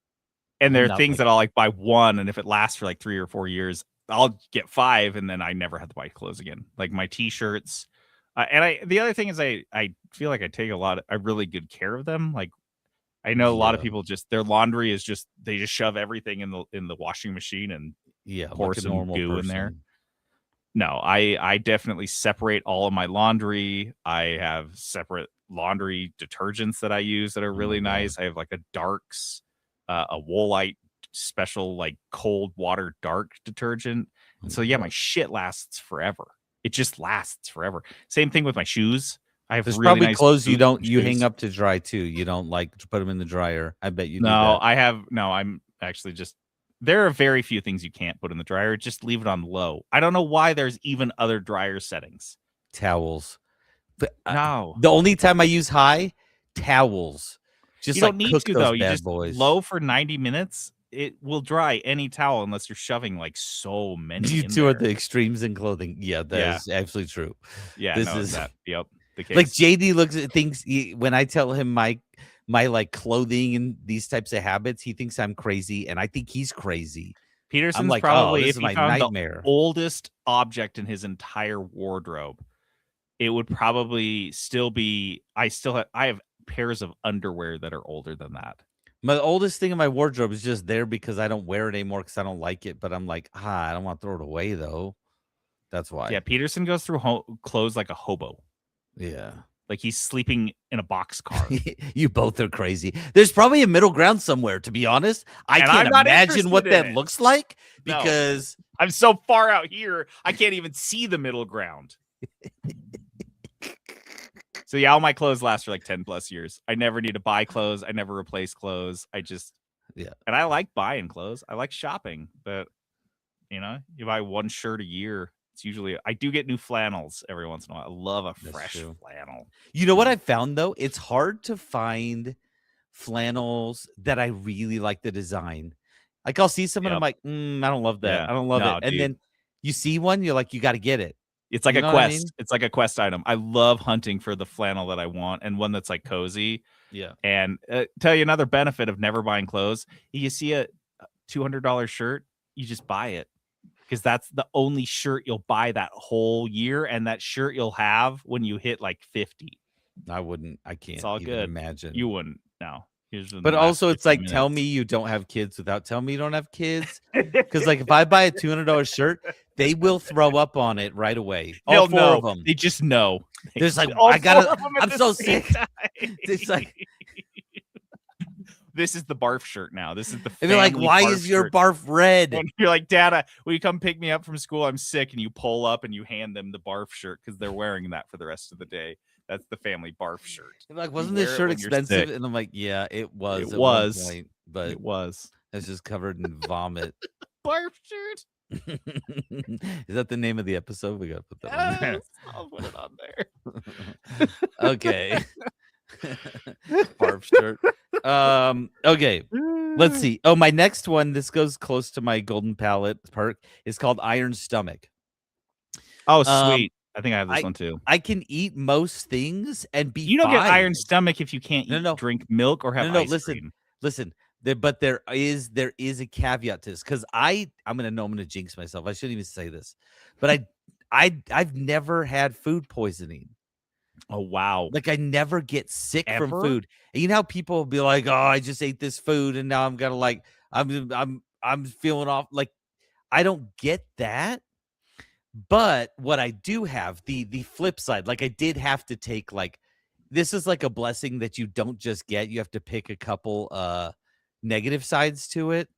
And there are not things like- that I'll like buy one, and if it lasts for like 3 or 4 years, I'll get 5, and then I never have to buy clothes again. Like my t-shirts. And the other thing is I feel like I take a really good care of them. Like I know a lot of Yeah. people just their laundry is just they just shove everything in the washing machine and yeah, pour like a some normal goo in there. person. No, I definitely separate all of my laundry. I have separate laundry detergents that I use that are my really God. nice. I have like a Darks, a Woolite special like cold water dark detergent. And so yeah, my shit lasts forever. It just lasts forever. Same thing with my shoes. I have There's really probably nice clothes you boots don't and you shoes. hang up to dry too. You don't like to put them in the dryer. I bet you do No, that. I'm actually just there are very few things you can't put in the dryer. Just leave it on low. I don't know why there's even other dryer settings. Towels. But, No. the only time I use high, towels. Just You like don't need cook to those though. You bad just boys. low for 90 minutes. It will dry any towel unless you're shoving like so many. You in two are there. the extremes in clothing. Yeah, that Yeah. is absolutely true. Yeah, this no, is- that. Yep, the case. Like JD looks at things when I tell him my like clothing and these types of habits, he thinks I'm crazy, and I think he's crazy. Peterson's I'm like, probably oh, this if is he my found nightmare. the oldest object in his entire wardrobe, it would probably still be. I have pairs of underwear that are older than that. My oldest thing in my wardrobe is just there because I don't wear it anymore because I don't like it. But I'm like, I don't want to throw it away though. That's why. Yeah, Peterson goes through clothes like a hobo. Yeah. Like he's sleeping in a boxcar. You both are crazy. There's probably a middle ground somewhere, to be honest. I And can't I'm not imagine what interested that in it. looks like No. because I'm so far out here, I can't even see the middle ground. So yeah, all my clothes last for like 10 plus years. I never need to buy clothes. I never replace clothes. I just Yeah. And I like buying clothes. I like shopping, but you buy one shirt a year. It's usually I do get new flannels every once in a while. I love a That's fresh true. flannel. You know what I found though? It's hard to find flannels that I really like the design. Like I'll see someone, I'm Yep. like, I don't love that. Yeah. I don't love No, it. And dude. then you see one, you're like, you got to get it. It's like You a know what I quest. mean? It's like a quest item. I love hunting for the flannel that I want and one that's like cozy. Yeah. And tell you another benefit of never buying clothes. You see a $200 shirt, you just buy it because that's the only shirt you'll buy that whole year, and that shirt you'll have when you hit like 50. I can't all even good. imagine. You wouldn't. No. Here's the But last also, it's 15 like, tell minutes. me you don't have kids without telling me you don't have kids. Because, like, if I buy a $200 shirt, they will throw up on it right away. All They'll four know. of them. They just know. There's like, All I gotta. 4 of 'em at I'm the so same sick. time. It's like, This is the barf shirt now. This is the. and they're like, family why barf is your shirt. barf red? When you're like, Dad, will you come pick me up from school? I'm sick. And you pull up and you hand them the barf shirt because they're wearing that for the rest of the day. That's the family barf shirt. They're like, wasn't wear this it shirt when you're expensive? sick. And I'm like, yeah, it was. It at one was. point, but It was it's just covered in vomit. barf shirt. Is that the name of the episode? We gotta put that on there. I'll put it on there. Okay. Barf shirt. Okay. Let's see. Oh, my next one. This goes close to my golden palate perk. Is called Iron Stomach. Oh, sweet. I think I have this I- one too. I can eat most things and be. You don't get fine. iron stomach if you can't No, eat, no. drink milk or have No, ice listen. cream. Listen. But there is a caveat to this because I'm gonna jinx myself. I shouldn't even say this, but I've never had food poisoning. Oh wow. Like I never get sick from Ever? food. And you know how people will be like, "Oh, I just ate this food and now I'm gonna like I'm feeling off." Like I don't get that. But what I do have, the flip side, like I did have to take like this is like a blessing that you don't just get. You have to pick a couple negative sides to it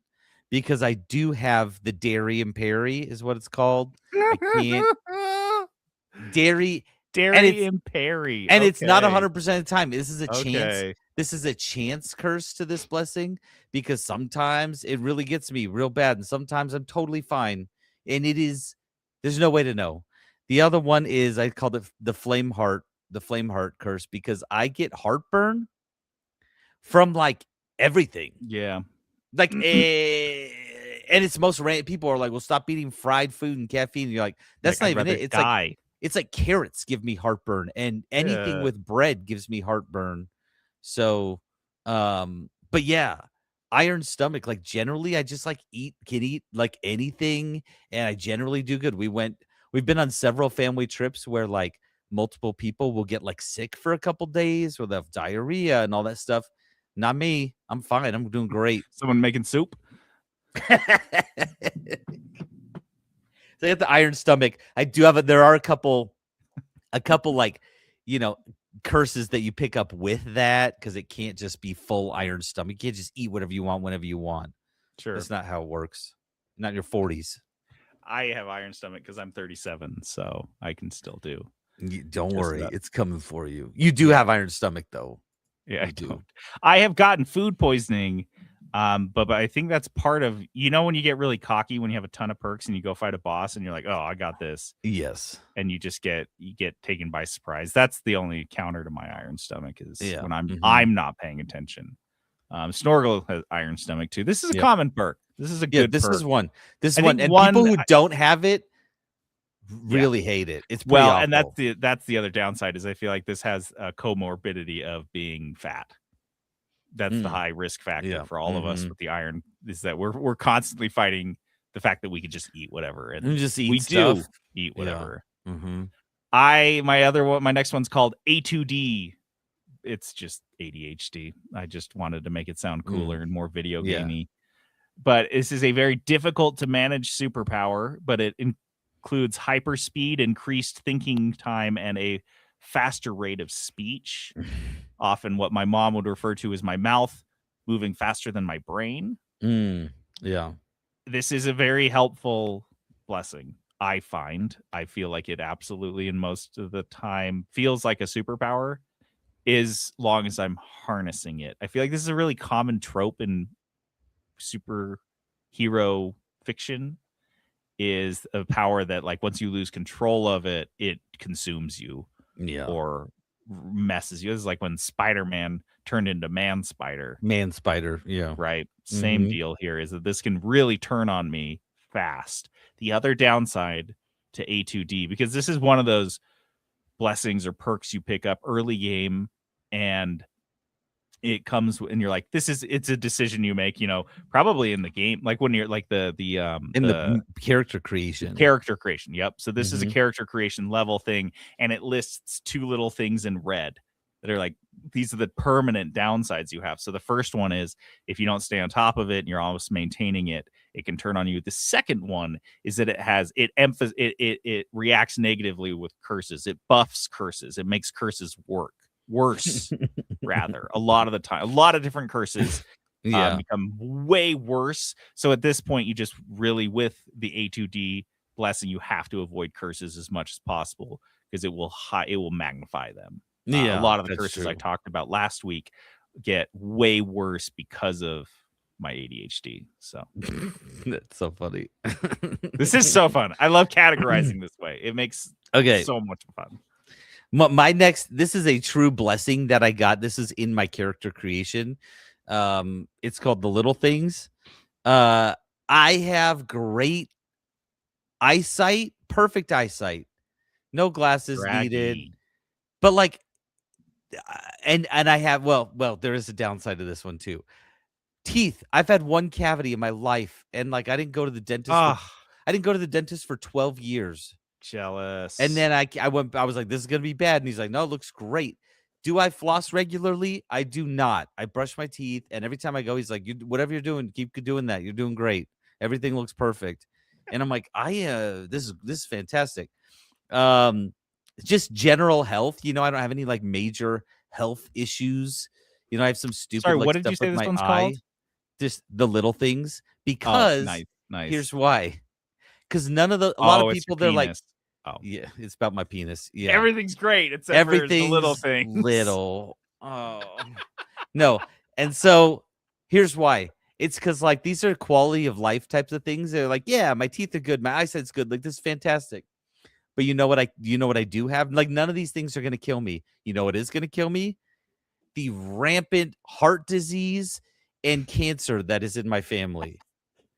because I do have the dairy and Perry is what it's called. I can't dairy Dairy it's- and Perry. and it's not Okay. 100% of the time. This is a chance. Okay. This is a chance curse to this blessing because sometimes it really gets me real bad and sometimes I'm totally fine. And there's no way to know. The other one is I called it the flame heart curse because I get heartburn from like everything. Yeah. Like and it's most random. People are like, well, stop eating fried food and caffeine. And you're like, that's Like, I'd not even rather it. die. It's like carrots give me heartburn and anything Yeah. with bread gives me heartburn. So but yeah, iron stomach, like generally I just like can eat like anything and I generally do good. We've been on several family trips where like multiple people will get like sick for a couple days or they'll have diarrhea and all that stuff. Not me. I'm fine. I'm doing great. Someone making soup. So I got the iron stomach. I do have there are a couple like, curses that you pick up with that because it can't just be full iron stomach. You can't just eat whatever you want whenever you want. Sure. That's not how it works. Not in your 40s. I have iron stomach because I'm 37, so I can still do. Don't Just worry. about. It's coming for you. You do have iron stomach though. Yeah, You I do. don't. I have gotten food poisoning, but I think that's part of when you get really cocky when you have a ton of perks and you go fight a boss and you're like, oh, I got this, Yes. and you get taken by surprise. That's the only counter to my iron stomach is Yeah. when Mhm. I'm not paying attention. Snorgle has iron stomach too. This is a Yep. common perk. This is a Yeah, good this perk. is one. This I one. think And one- people who don't have it really hate it. It's pretty Well, and awful. that's the other downside is I feel like this has a comorbidity of being fat. That's the Mm. high risk factor Yeah. for all of us Mhm. with the iron is that we're constantly fighting the fact that we could just eat whatever and You just eat we stuff. do eat whatever. Mm-hmm. My next one's called A2D. It's just ADHD. I just wanted to make it sound cooler and more video Yeah. gamey. But this is a very difficult to manage superpower, but it includes hyperspeed, increased thinking time, and a faster rate of speech. Often what my mom would refer to as my mouth moving faster than my brain. Yeah. This is a very helpful blessing. I feel like it absolutely, in most of the time, feels like a superpower as long as I'm harnessing it. I feel like this is a really common trope in superhero fiction is a power that like once you lose control of it, it consumes you Yeah. or messes you. This is like when Spider-Man turned into Man Spider. Man spider. Yeah. Right. Same Mhm. deal here is that this can really turn on me fast. The other downside to A2D, because this is one of those blessings or perks you pick up early game and it comes and you're like, it's a decision you make, probably in the game, like when you're like the character creation. character creation. Yep. So this is a Mhm. character creation level thing, and it lists two little things in red that are like these are the permanent downsides you have. So the first one is if you don't stay on top of it and you're always maintaining it, it can turn on you. The second one is that it reacts negatively with curses. It buffs curses. It makes curses worse rather. A lot of the time, a lot of different curses Yeah. become way worse. So at this point, you just really, with the A2D blessing, you have to avoid curses as much as possible because it will magnify them. Yeah. A lot of the that's curses I true. talked about last week get way worse because of my ADHD. So That's so funny. this is so fun. I love categorizing this way. It makes Okay. so much fun. My next, this is a true blessing that I got. This is in my character creation. It's called The Little Things. I have great eyesight, perfect eyesight, no glasses needed. Braggy. But like, and I have well, there is a downside to this one too. Teeth. I've had one cavity in my life, and like I didn't go to the dentist. Ah, I didn't go to the dentist for 12 years. jealous. And then I was like, this is gonna be bad. And he's like, no, it looks great. Do I floss regularly? I do not. I brush my teeth, and every time I go, he's like, whatever you're doing, keep doing that. You're doing great. Everything looks perfect. And I'm like, this is fantastic. Just general health. I don't have any like major health issues. I have some stupid. Sorry, like, what did stuff you say with this my one's eye. called? Just The Little Things. Oh, Because nice. here's why. Because a lot of it's people, your they're like, penis. Oh, yeah, it's about my penis. Yeah. everything's great except for Everything's the little things. little. Oh no. And so here's why. It's because like these are quality of life types of things. They're like, yeah, my teeth are good, my eyesight's good. Like, this is fantastic. But you know what I do have? Like, none of these things are gonna kill me. You know what is gonna kill me? The rampant heart disease and cancer that is in my family.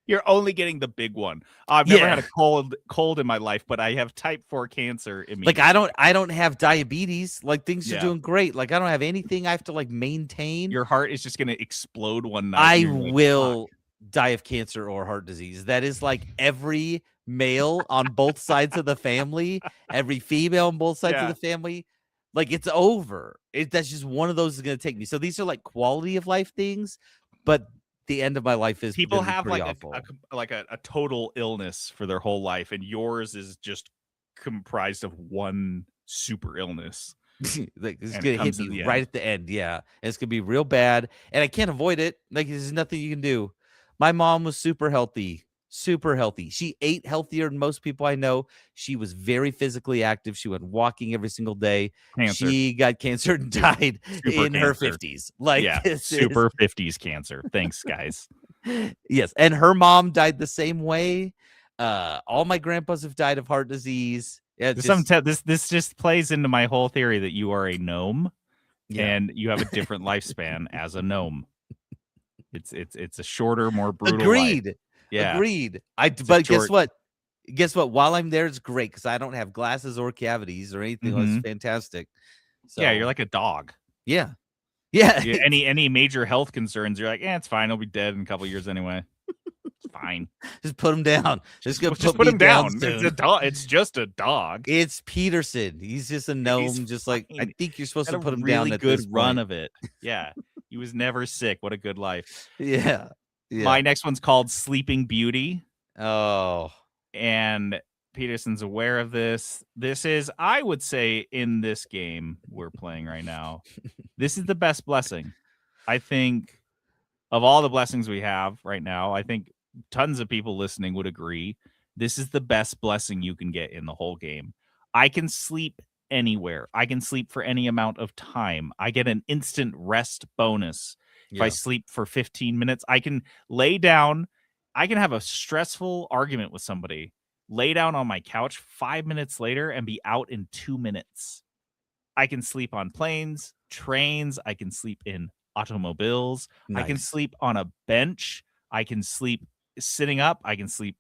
You're only getting the big one. I've never Yeah. had a cold in my life, but I have type 4 cancer. Like, I don't have diabetes. Like, things are Yeah. doing great. Like, I don't have anything I have to like maintain. Your heart is just going to explode one night. I and you're like, will "Fuck." die of cancer or heart disease. That is like every male on both sides of the family, every female on both sides Yeah. of the family. Like, it's over. That's just one of those is going to take me. So these are like quality of life things, but the end of my life is People gonna be have pretty like awful. a total illness for their whole life, and yours is just comprised of one super illness. Like, it's and it gonna hit comes at me the right end. at the end. Yeah, and it's gonna be real bad, and I can't avoid it. Like, there's nothing you can do. My mom was super healthy. She ate healthier than most people I know. She was very physically active. She went walking every single day. Cancer. She got cancer and died Super in her cancer. 50s. Like, Yeah, this is- super 50s cancer. Thanks, guys. yes, and her mom died the same way. All my grandpas have died of heart disease. Yeah, This just plays into my whole theory that you are a gnome yeah. and you have a different lifespan as a gnome. It's a shorter, more brutal life. Agreed. Yeah. Agreed. a But guess short- what? Guess what? While I'm there, it's great because I don't have glasses or cavities or anything. It's Mhm. fantastic. So, Yeah, you're like a dog. yeah. Yeah. Yeah, any major health concerns, you're like, it's fine. I'll be dead in a couple years anyway. It's fine. Just put him down. Just gonna Just put me him down. It's soon. a dog. It's just a dog. It's Peterson. He's just a gnome. Just like, I fine. think you're supposed Had to a put him really down at good this run point. of it. Yeah, he was never sick. What a good life. Yeah. Yeah. My next one's called Sleeping Beauty, Oh. and Peterson's aware of this. This is, I would say, in this game we're playing right now, this is the best blessing. I think of all the blessings we have right now, I think tons of people listening would agree. This is the best blessing you can get in the whole game. I can sleep anywhere. I can sleep for any amount of time. I get an instant rest bonus. If I sleep for 15 minutes, I can lay down. I can have a stressful argument with somebody, lay down on my couch 5 minutes later and be out in 2 minutes. I can sleep on planes, trains. I can sleep in automobiles. I can Nice. sleep on a bench. I can sleep sitting up. I can sleep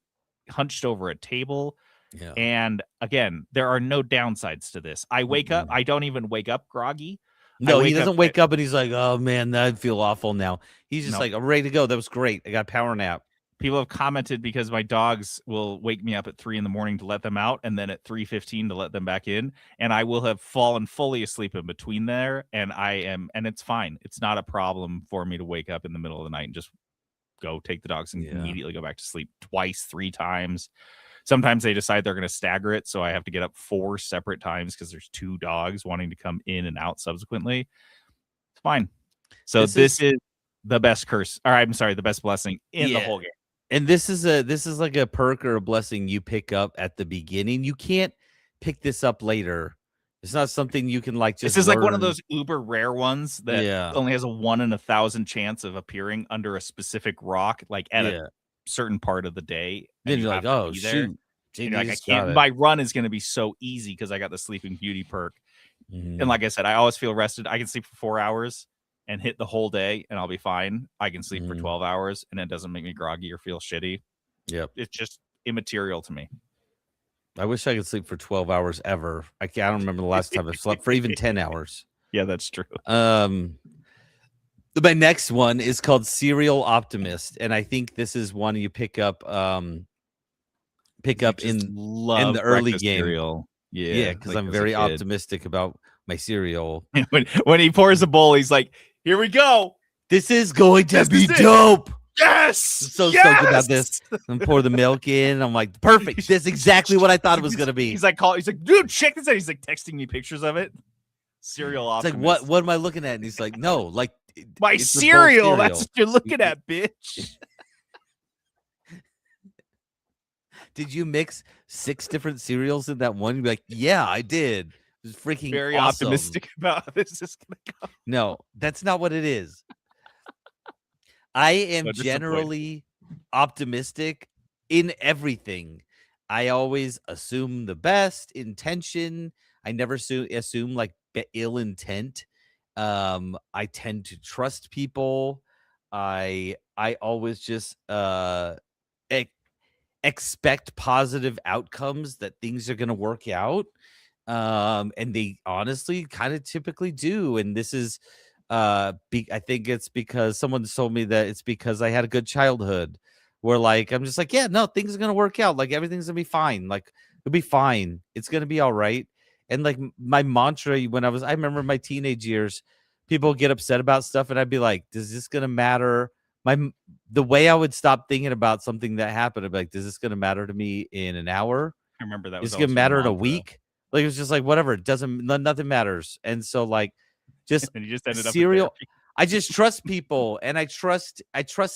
hunched over a table. Yeah. And again, there are no downsides to this. I wake up. I don't even wake up groggy. No, he wake up doesn't wake up and he's like, oh man, I feel awful now. He's just No. like, I'm ready to go. That was great. I got a power nap. People have commented because my dogs will wake me up at 3 a.m. to let them out, and then at 3:15 to let them back in, and I will have fallen fully asleep in between there, and it's fine. It's not a problem for me to wake up in the middle of the night and just go take the dogs and Yeah. immediately go back to sleep twice, 3 times. Sometimes they decide they're going to stagger it, so I have to get up 4 separate times because there's 2 dogs wanting to come in and out subsequently. It's fine. So this is the best curse, or I'm sorry, the best blessing in the Yeah. whole game. And this is like a perk or a blessing you pick up at the beginning. You can't pick this up later. It's not something you can like just. This is like one of learn. those uber rare ones that Yeah. only has a 1 in 1,000 chance of appearing under a specific rock, like at a certain part of the day. Then and you're you like, have to oh be there. shoot. And JD you're like, I just got can't. it. My run is going to be so easy because I got the Sleeping Beauty perk. Mhm. And like I said, I always feel rested. I can sleep for 4 hours and hit the whole day, and I'll be fine. I can sleep for 12 hours, and it doesn't make me groggy or feel shitty. Yep. It's just immaterial to me. I wish I could sleep for 12 hours ever. I don't remember the last time I slept for even 10 hours. Yeah, that's true. My next one is called Serial Optimist, and I think this is one you pick up in the early game. Cereal. Yeah, because like I'm as a very kid. optimistic about my cereal. when he pours a bowl, he's like, "Here we go. This is going to This be is it. dope." Yes, I'm so stoked about this. And pour the milk in. I'm like, perfect. That's exactly what I thought it was gonna be. He's like, dude, check this out. He's like texting me pictures of it. Cereal It's like, Optimist. what am I looking at? And he's like, no, like My it's the bowl cereal. That's what you're looking at, bitch. Did you mix 6 different cereals in that one? You'd be like, yeah, I did. It was freaking Very awesome. optimistic about how this is gonna go. No, that's not what it is. I am No, disappointed. generally optimistic in everything. I always assume the best intention. I never assume like ill intent. I tend to trust people. I always just expect positive outcomes, that things are going to work out. And they honestly kind of typically do. And this is I think it's because someone told me that it's because I had a good childhood where like I'm just like, yeah, no, things are gonna work out, like everything's gonna be fine, like it'll be fine, it's gonna be all right. And like my mantra when I remember my teenage years, people get upset about stuff and I'd be like, does this gonna matter? The way I would stop thinking about something that happened, I'd be like, does this gonna matter to me in an hour? I remember that Is was it gonna also matter in a mantra. week? Like it was just like whatever, it doesn't, nothing matters. And so like just And you just ended up in cereal. therapy. I just trust people and I trust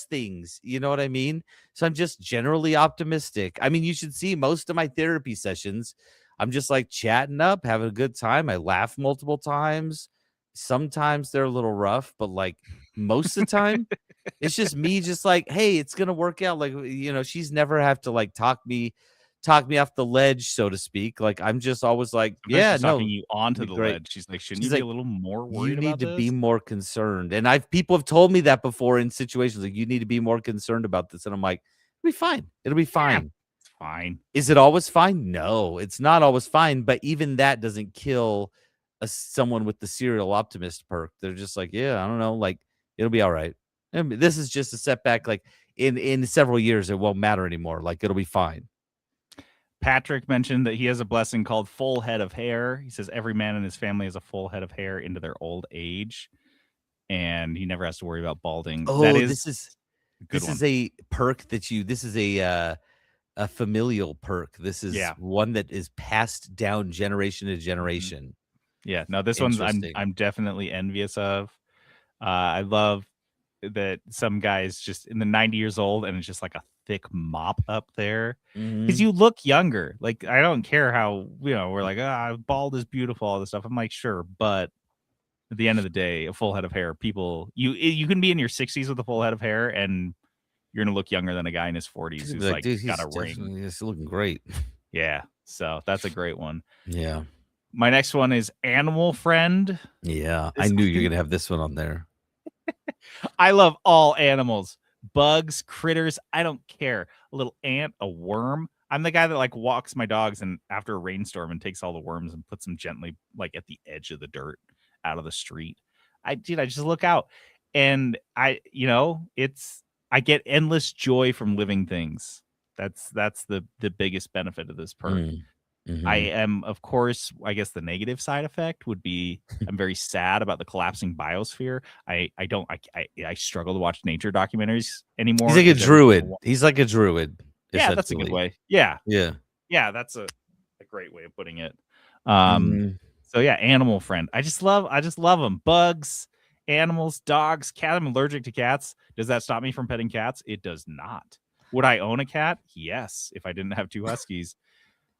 things. You know what I mean? So I'm just generally optimistic. I mean, you should see most of my therapy sessions. I'm just like chatting up, having a good time. I laugh multiple times. Sometimes they're a little rough, but like most of the time, it's just me just like, hey, it's gonna work out. Like, you know, she's never have to like talk me off the ledge, so to speak. Like I'm just always like, Sometimes yeah, she's no, talking you onto be the great. ledge. She's like, shouldn't She's you be like, a little more you worried need about to this? be more concerned. And people have told me that before in situations like you need to be more concerned about this. And I'm like, it'll be fine. It'll be fine. It's fine. Is it always fine? No, it's not always fine. But even that doesn't kill someone with the serial optimist perk. They're just like, yeah, I don't know, like it'll be all right. And this is just a setback. Like in several years, it won't matter anymore. Like it'll be fine. Patrick mentioned that he has a blessing called full head of hair. He says every man in his family has a full head of hair into their old age, and he never has to worry about balding. Oh, that is this is a good this one. is a perk that this is a familial perk. This is one that is passed down generation to generation. Yeah, no, this one's Interesting. I'm definitely envious of. I love that some guys just in the 90 years old and it's just like a thick mop up there because you look younger. Like I don't care how, you know, we're like, bald is beautiful, all this stuff. I'm like, sure, but at the end of the day, a full head of hair, people, you can be in your 60s with a full head of hair and you're gonna look younger than a guy in his 40s who's like dude, got a ring. He's looking great. Yeah, so that's a great one. Yeah. My next one is Animal Friend. Yeah, I knew you were gonna have this one on there. I love all animals, bugs, critters. I don't care. A little ant, a worm. I'm the guy that like walks my dogs and after a rainstorm and takes all the worms and puts them gently like at the edge of the dirt out of the street. I just look out and I get endless joy from living things. That's the biggest benefit of this perk. Mm-hmm. I am, of course, I guess the negative side effect would be I'm very sad about the collapsing biosphere. I struggle to watch nature documentaries anymore. He's like a druid. He's like a druid. Yeah, that's a good way. Yeah. Yeah. That's a great way of putting it. So yeah, Animal Friend. I just love them. Bugs, animals, dogs, cat. I'm allergic to cats. Does that stop me from petting cats? It does not. Would I own a cat? Yes, if I didn't have 2 huskies.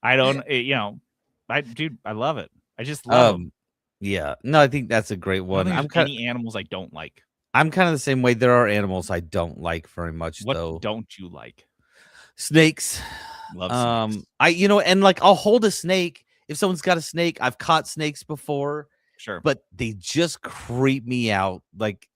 I don't, I love it. I just love them. Yeah, no, I think that's a great I don't one. think I'm there's kind any animals I don't like. I'm kind of the same way. There are animals I don't like very much What though. don't you like? Snakes. Love snakes. And like I'll hold a snake if someone's got a snake. I've caught snakes before, Sure. but they just creep me out. Like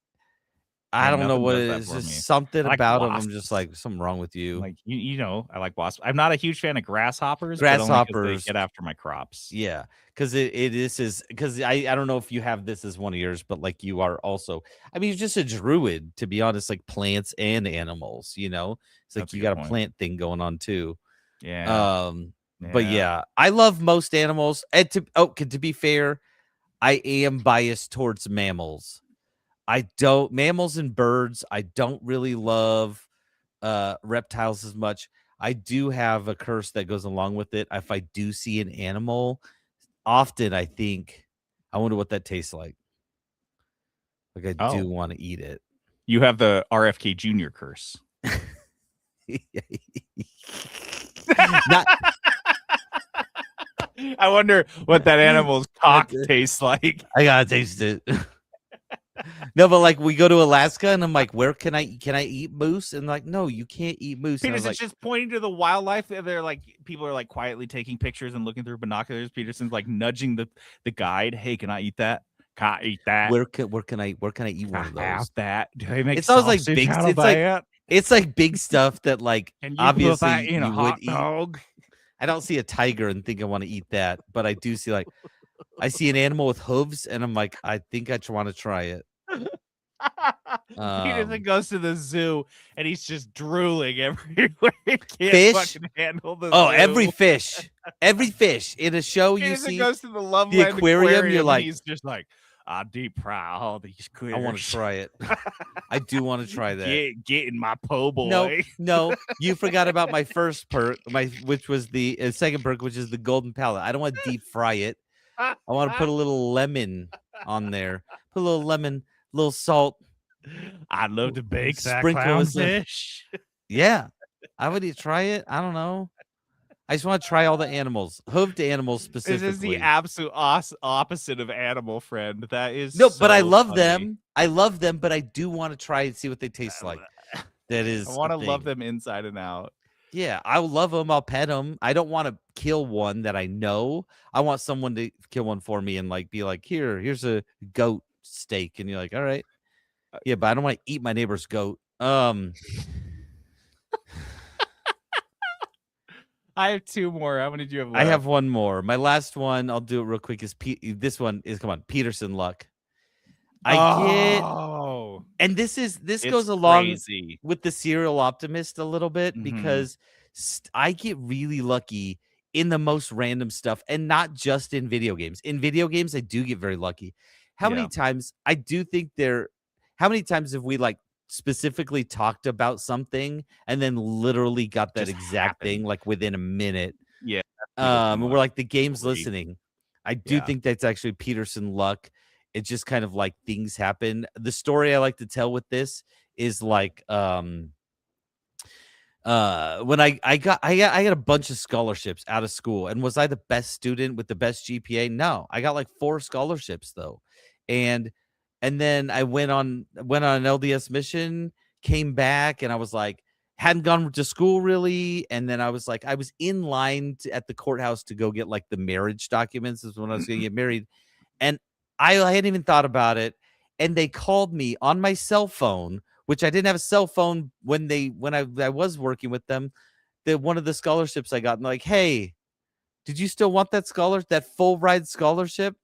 I Yeah, don't know nothing what does it that is. for Just me. something I like about them. I'm just wasps. like something wrong with you. Like you know, I like wasps. I'm not a huge fan of grasshoppers, but only 'cause Grasshoppers. they get after my crops. Yeah, because it is because I don't know if you have this as one of yours, but like you are also. I mean, you're just a druid, to be honest. Like plants and animals, you know. It's like That's a you good got a point. plant thing going on too. Yeah. But yeah, I love most animals. And to be fair, I am biased towards mammals. I don't mammals and birds. I don't really love reptiles as much. I do have a curse that goes along with it. If I do see an animal, often I think, I wonder what that tastes like. Like I do Oh. want to eat it. You have the RFK Jr. curse. Not I wonder what that animal's cock tastes like. I gotta taste it. No, but like we go to Alaska and I'm like, where can I eat moose? And like, no, you can't eat moose. And I was Peterson's like, just pointing to the wildlife. They're like, people are like quietly taking pictures and looking through binoculars. Peterson's like nudging the guide. Hey, can I eat that? Can I eat that? where can I eat one of those? Have that? Do they make It's always like sausage big. out of It's like that? it's like big stuff that like Can you obviously put that in a you hot would eat. dog? I don't see a tiger and think I want to eat that, but I do see like I see an animal with hooves and I'm like, I think I want to try it. Peterson goes to the zoo and he's just drooling everywhere. He can't Fish? fucking handle the Oh, zoo. every fish in a show you Peterson see. goes to the Loveland aquarium, you're and like- he's just like, I deep fry all these I critters. want to try it. I do want to try that. Get in my po' boy. No, you forgot about my first perk, which was the second perk, which is the golden palate. I don't want to deep fry it. I want to put a little lemon on there. Put a little lemon, a little salt. I'd love to bake that Sprinkle with some- clownfish. Yeah, I would try it. I don't know. I just want to try all the animals, hooved animals This specifically. is the absolute opposite of Animal Friend. That is No, but I so love funny. them. I love them, but I do want to try and see what they taste like. That is, I want to a love thing. them inside and out. Yeah, I'll love them. I'll pet them. I don't want to kill one that I know. I want someone to kill one for me and like be like, here's a goat steak, and you're like, all right, yeah, but I don't want to eat my neighbor's goat. I have two more. How many do you have left? I have one more. My last one, I'll do it real quick. This one is come on, Peterson luck. Oh, and this it's goes along crazy. with the serial optimist a little bit Mhm. because I get really lucky in the most random stuff, and not just in video games. In video games, I do get very lucky. How many Yeah. times I do think how many times have we like specifically talked about something and then literally got that Just exact thing happened. like within a minute? Yeah, And we're like, the game's story. listening. I do Yeah. think that's actually Peterson luck. It's just kind of like things happen. The story I like to tell with this is like when I got a bunch of scholarships out of school. And was I the best student with the best GPA? No, I got like 4 scholarships though. And then I went on an LDS mission, came back, and I was like, hadn't gone to school really. And then I was like, I was in line at the courthouse to go get like the marriage documents. This is when I was going to get married. And I hadn't even thought about it. And they called me on my cell phone, which I didn't have a cell phone when I was working with them. That one of the scholarships I got, and like, hey, did you still want that full ride scholarship?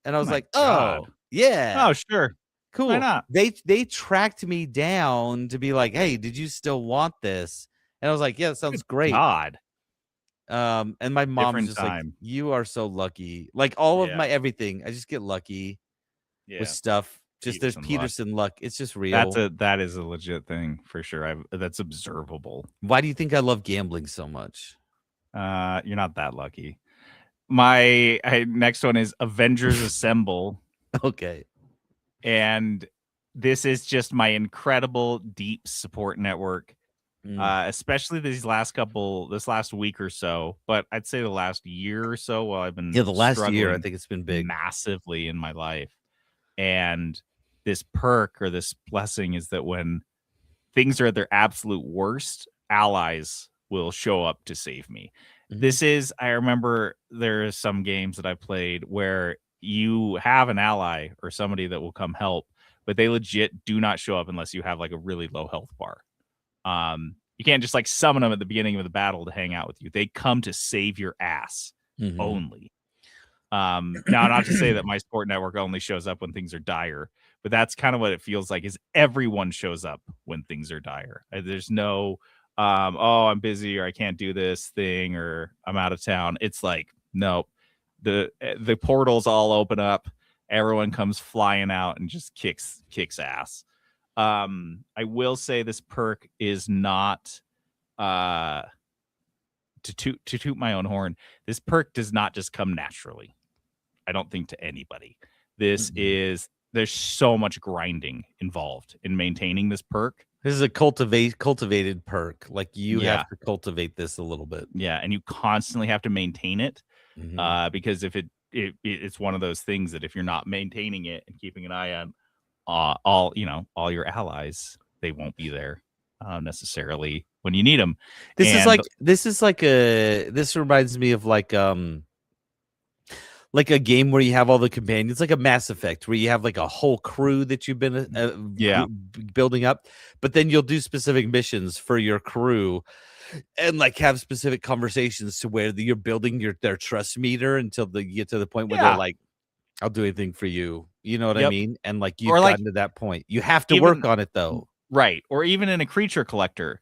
And I was my like, God. oh yeah, Oh, sure. cool. Why not? They tracked me down to be like, hey, did you still want this? And I was like, yeah, that sounds great. God. And my mom's Different just like, time. you are so lucky. Like all of Yeah. my everything, I just get lucky Yeah. with stuff. Just there's Peterson luck. Peterson luck. It's just real. That is a legit thing for sure. That's observable. Why do you think I love gambling so much? You're not that lucky. My next one is Avengers Assemble. Okay. And this is just my incredible deep support network especially this last week or so. But I'd say the last year or so, while I've been Yeah, the last year, I struggling think it's been big. massively in my life. And this perk or this blessing is that when things are at their absolute worst, allies will show up to save me. I remember there are some games that I played where you have an ally or somebody that will come help, but they legit do not show up unless you have like a really low health bar. You can't just like summon them at the beginning of the battle to hang out with you. They come to save your ass only. Now, not to say that my sport network only shows up when things are dire, but that's kind of what it feels like. Is everyone shows up when things are dire. There's no oh, I'm busy or I can't do this thing or I'm out of town. It's like, nope. The portals all open up, everyone comes flying out and just kicks ass. I will say this perk is not to toot my own horn. This perk does not just come naturally. I don't think to anybody. There's so much grinding involved in maintaining this perk. This is a cultivated perk. Like you have to cultivate this a little bit. Yeah, and you constantly have to maintain it because if it's one of those things that if you're not maintaining it and keeping an eye on all your allies, they won't be there necessarily when you need them. This reminds me of like a game where you have all the companions, like a Mass Effect, where you have like a whole crew that you've been building up, but then you'll do specific missions for your crew and like have specific conversations to where you're building their trust meter until they get to the point where they're like, I'll do anything for you. You know what I mean? And like you've gotten to that point. You have to work on it though. Right. Or even in a creature collector,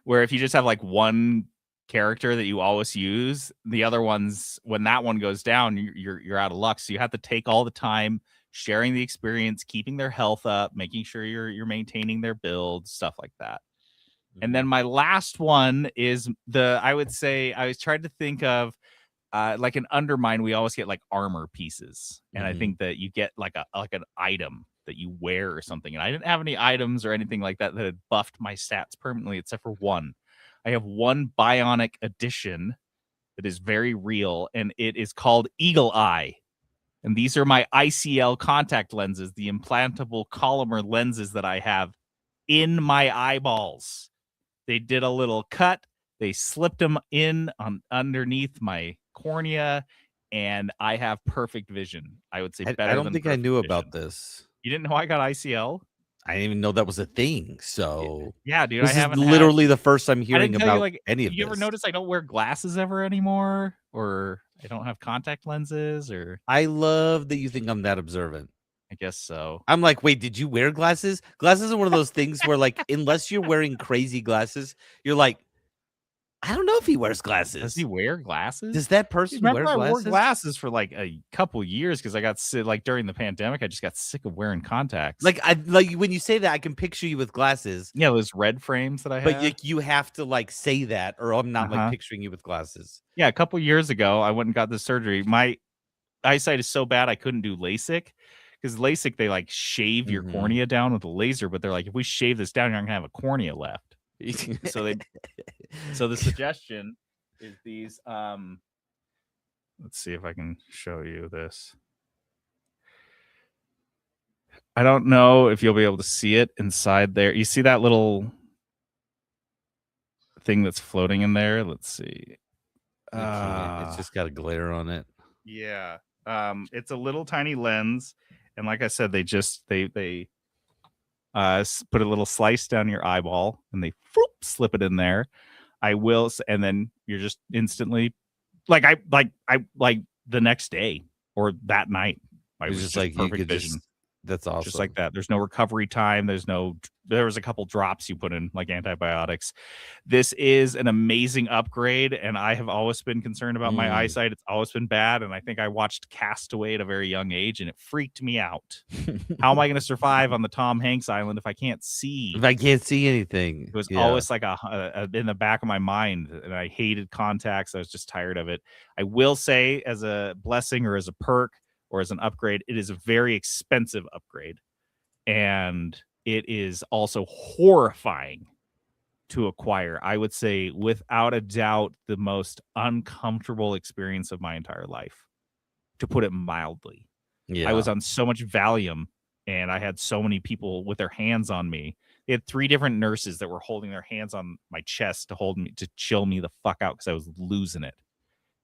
where if you just have like one character that you always use, the other ones, when that one goes down, you're out of luck. So you have to take all the time sharing the experience, keeping their health up, making sure you're maintaining their build, stuff like that. And then my last one is I would say I was trying to think of like an Undermine, we always get like armor pieces. And I think that you get like an item that you wear or something. And I didn't have any items or anything like that had buffed my stats permanently, except for one. I have one bionic edition that is very real, and it is called Eagle Eye. And these are my ICL contact lenses, the implantable Collamer lenses that I have in my eyeballs. They did a little cut. They slipped them in underneath my cornea, and I have perfect vision. I would say better. I don't think I knew about this. You didn't know I got ICL? I didn't even know that was a thing. So yeah, dude, this is literally the first time hearing about any of this. You ever notice I don't wear glasses ever anymore, or I don't have contact lenses? Or I love that you think I'm that observant. I guess so. I'm like, wait, did you wear glasses? Glasses are one of those things where, like, unless you're wearing crazy glasses, you're like, I don't know if he wears glasses. Does he wear glasses? Does that person wear glasses? I wore glasses for like a couple years because I got sick. Like during the pandemic, I just got sick of wearing contacts. Like when you say that, I can picture you with glasses. Yeah, those red frames that I have. But you have to like say that, or I'm not like picturing you with glasses. Yeah, a couple years ago, I went and got this surgery. My eyesight is so bad I couldn't do LASIK. Because LASIK, they like shave your cornea down with a laser, but they're like, if we shave this down, you're not gonna have a cornea left. So the suggestion is these. Let's see if I can show you this. I don't know if you'll be able to see it inside there. You see that little thing that's floating in there? Let's see. It's just got a glare on it. Yeah. It's a little tiny lens. And like I said, they put a little slice down your eyeball and they slip it in there. And then you're just instantly like the next day or that night. I was just like perfect vision. That's awesome. Just like that. There's no recovery time. There was a couple drops you put in like antibiotics. This is an amazing upgrade. And I have always been concerned about my eyesight. It's always been bad. And I think I watched Castaway at a very young age and it freaked me out. How am I going to survive on the Tom Hanks Island if I can't see? If I can't see anything. It was always like in the back of my mind. And I hated contacts. I was just tired of it. I will say as a blessing or as a perk, or as an upgrade, it is a very expensive upgrade. And it is also horrifying to acquire. I would say, without a doubt, the most uncomfortable experience of my entire life, to put it mildly. Yeah. I was on so much Valium, and I had so many people with their hands on me. They had 3 different nurses that were holding their hands on my chest to chill me the fuck out because I was losing it.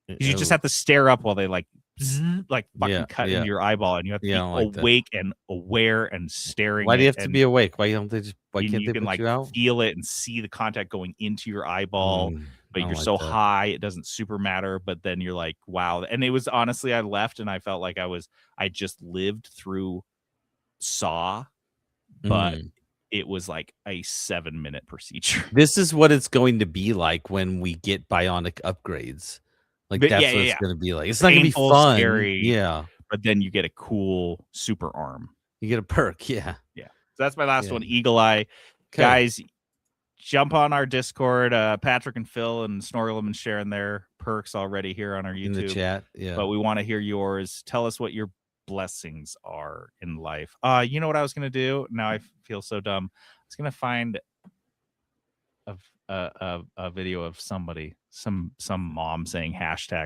You just have to stare up while they like fucking cut into your eyeball, and you have to be awake and aware and staring. Why do you have to be awake? Why don't they just? Why can't you they can put you out? feel it and see the contact going into your eyeball, but you're so high it doesn't super matter. But then you're like, wow. And it was honestly, I left and I felt like I just lived through Saw, but it was like a 7-minute procedure. This is what it's going to be like when we get bionic upgrades. Like that's what it's going to be like. It's not going to be fun. Scary, yeah. But then you get a cool super arm. You get a perk. Yeah. Yeah. So that's my last one. Eagle Eye. Okay. Guys, jump on our Discord. Patrick and Phil and Snorgle have been sharing their perks already here on our YouTube. In the chat. Yeah. But we want to hear yours. Tell us what your blessings are in life. You know what I was going to do? Now I feel so dumb. I was going to find a video of somebody, some mom saying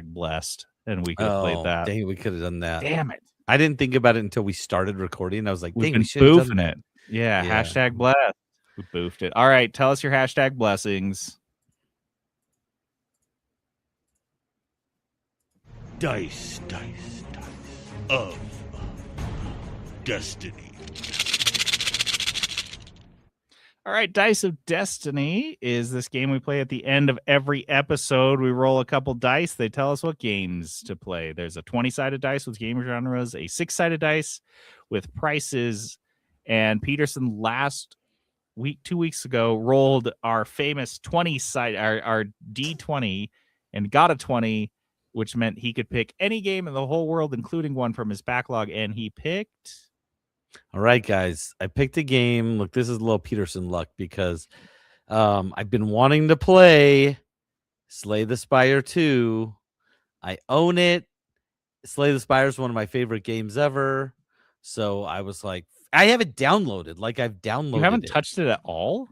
#blessed, and we could have played that. Dang, we could have done that. Damn it! I didn't think about it until we started recording. I was like, we've dang, been boofing it. Yeah, #blessed. We boofed it. All right, tell us your #blessings. Dice of Destiny. All right, Dice of Destiny is this game we play at the end of every episode. We roll a couple dice. They tell us what games to play. There's a 20-sided dice with game genres, a 6-sided dice with prices. And Peterson last week, 2 weeks ago, rolled our famous 20-side, our D20, and got a 20, which meant he could pick any game in the whole world, including one from his backlog. And he picked... All right, guys, I picked a game. Look, this is a little Peterson luck because I've been wanting to play Slay the Spire 2. I own it. Slay the Spire is one of my favorite games ever. So I was like, I have it downloaded. Like I've downloaded it. You haven't touched it at all?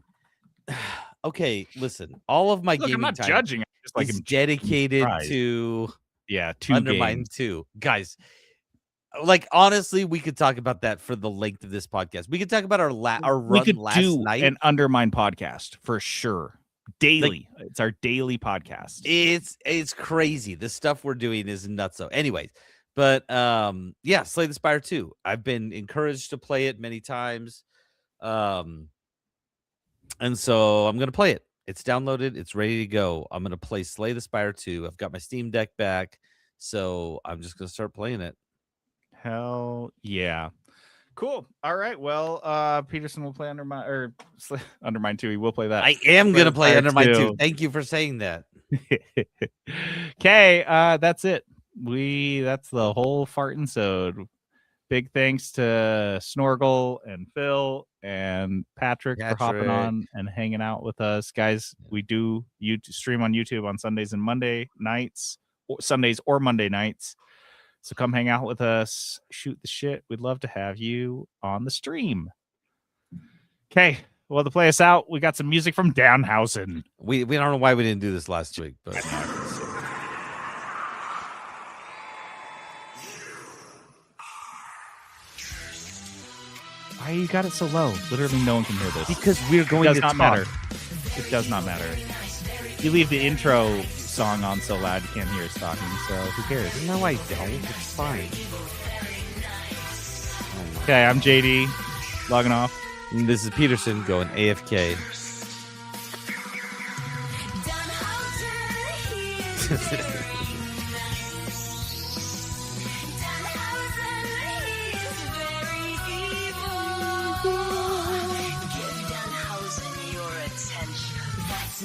Okay, listen. All of my gaming I'm not time judging. Just like is dedicated to 2 Undermine games. 2. Guys, like honestly, we could talk about that for the length of this podcast. We could talk about our run last night. An Undermine podcast for sure. Daily. Like, it's our daily podcast. It's crazy. The stuff we're doing is nuts. So anyways, but yeah, Slay the Spire 2. I've been encouraged to play it many times. And so I'm gonna play it. It's downloaded, it's ready to go. I'm gonna play Slay the Spire 2. I've got my Steam Deck back, so I'm just gonna start playing it. Hell yeah. Cool. All right. Well, Peterson will play Undermine 2. He will play that. I am going to play Undermine 2. Thank you for saying that. Okay. That's it. That's the whole fartin' sode. Big thanks to Snorgle and Phil and Patrick for hopping on and hanging out with us. Guys, we do stream on YouTube on Sundays and Monday nights, or Sundays or Monday nights. So come hang out with us, shoot the shit. We'd love to have you on the stream. Okay, well, to play us out, we got some music from Danhausen. We don't know why we didn't do this last week, but why you got it so low? Literally, no one can hear this because we're going to talk. Does not matter. It does not matter. You leave the intro song on so loud you can't hear us talking, so who cares? No, I don't. It's fine. Okay, I'm JD, logging off. And this is Peterson going AFK.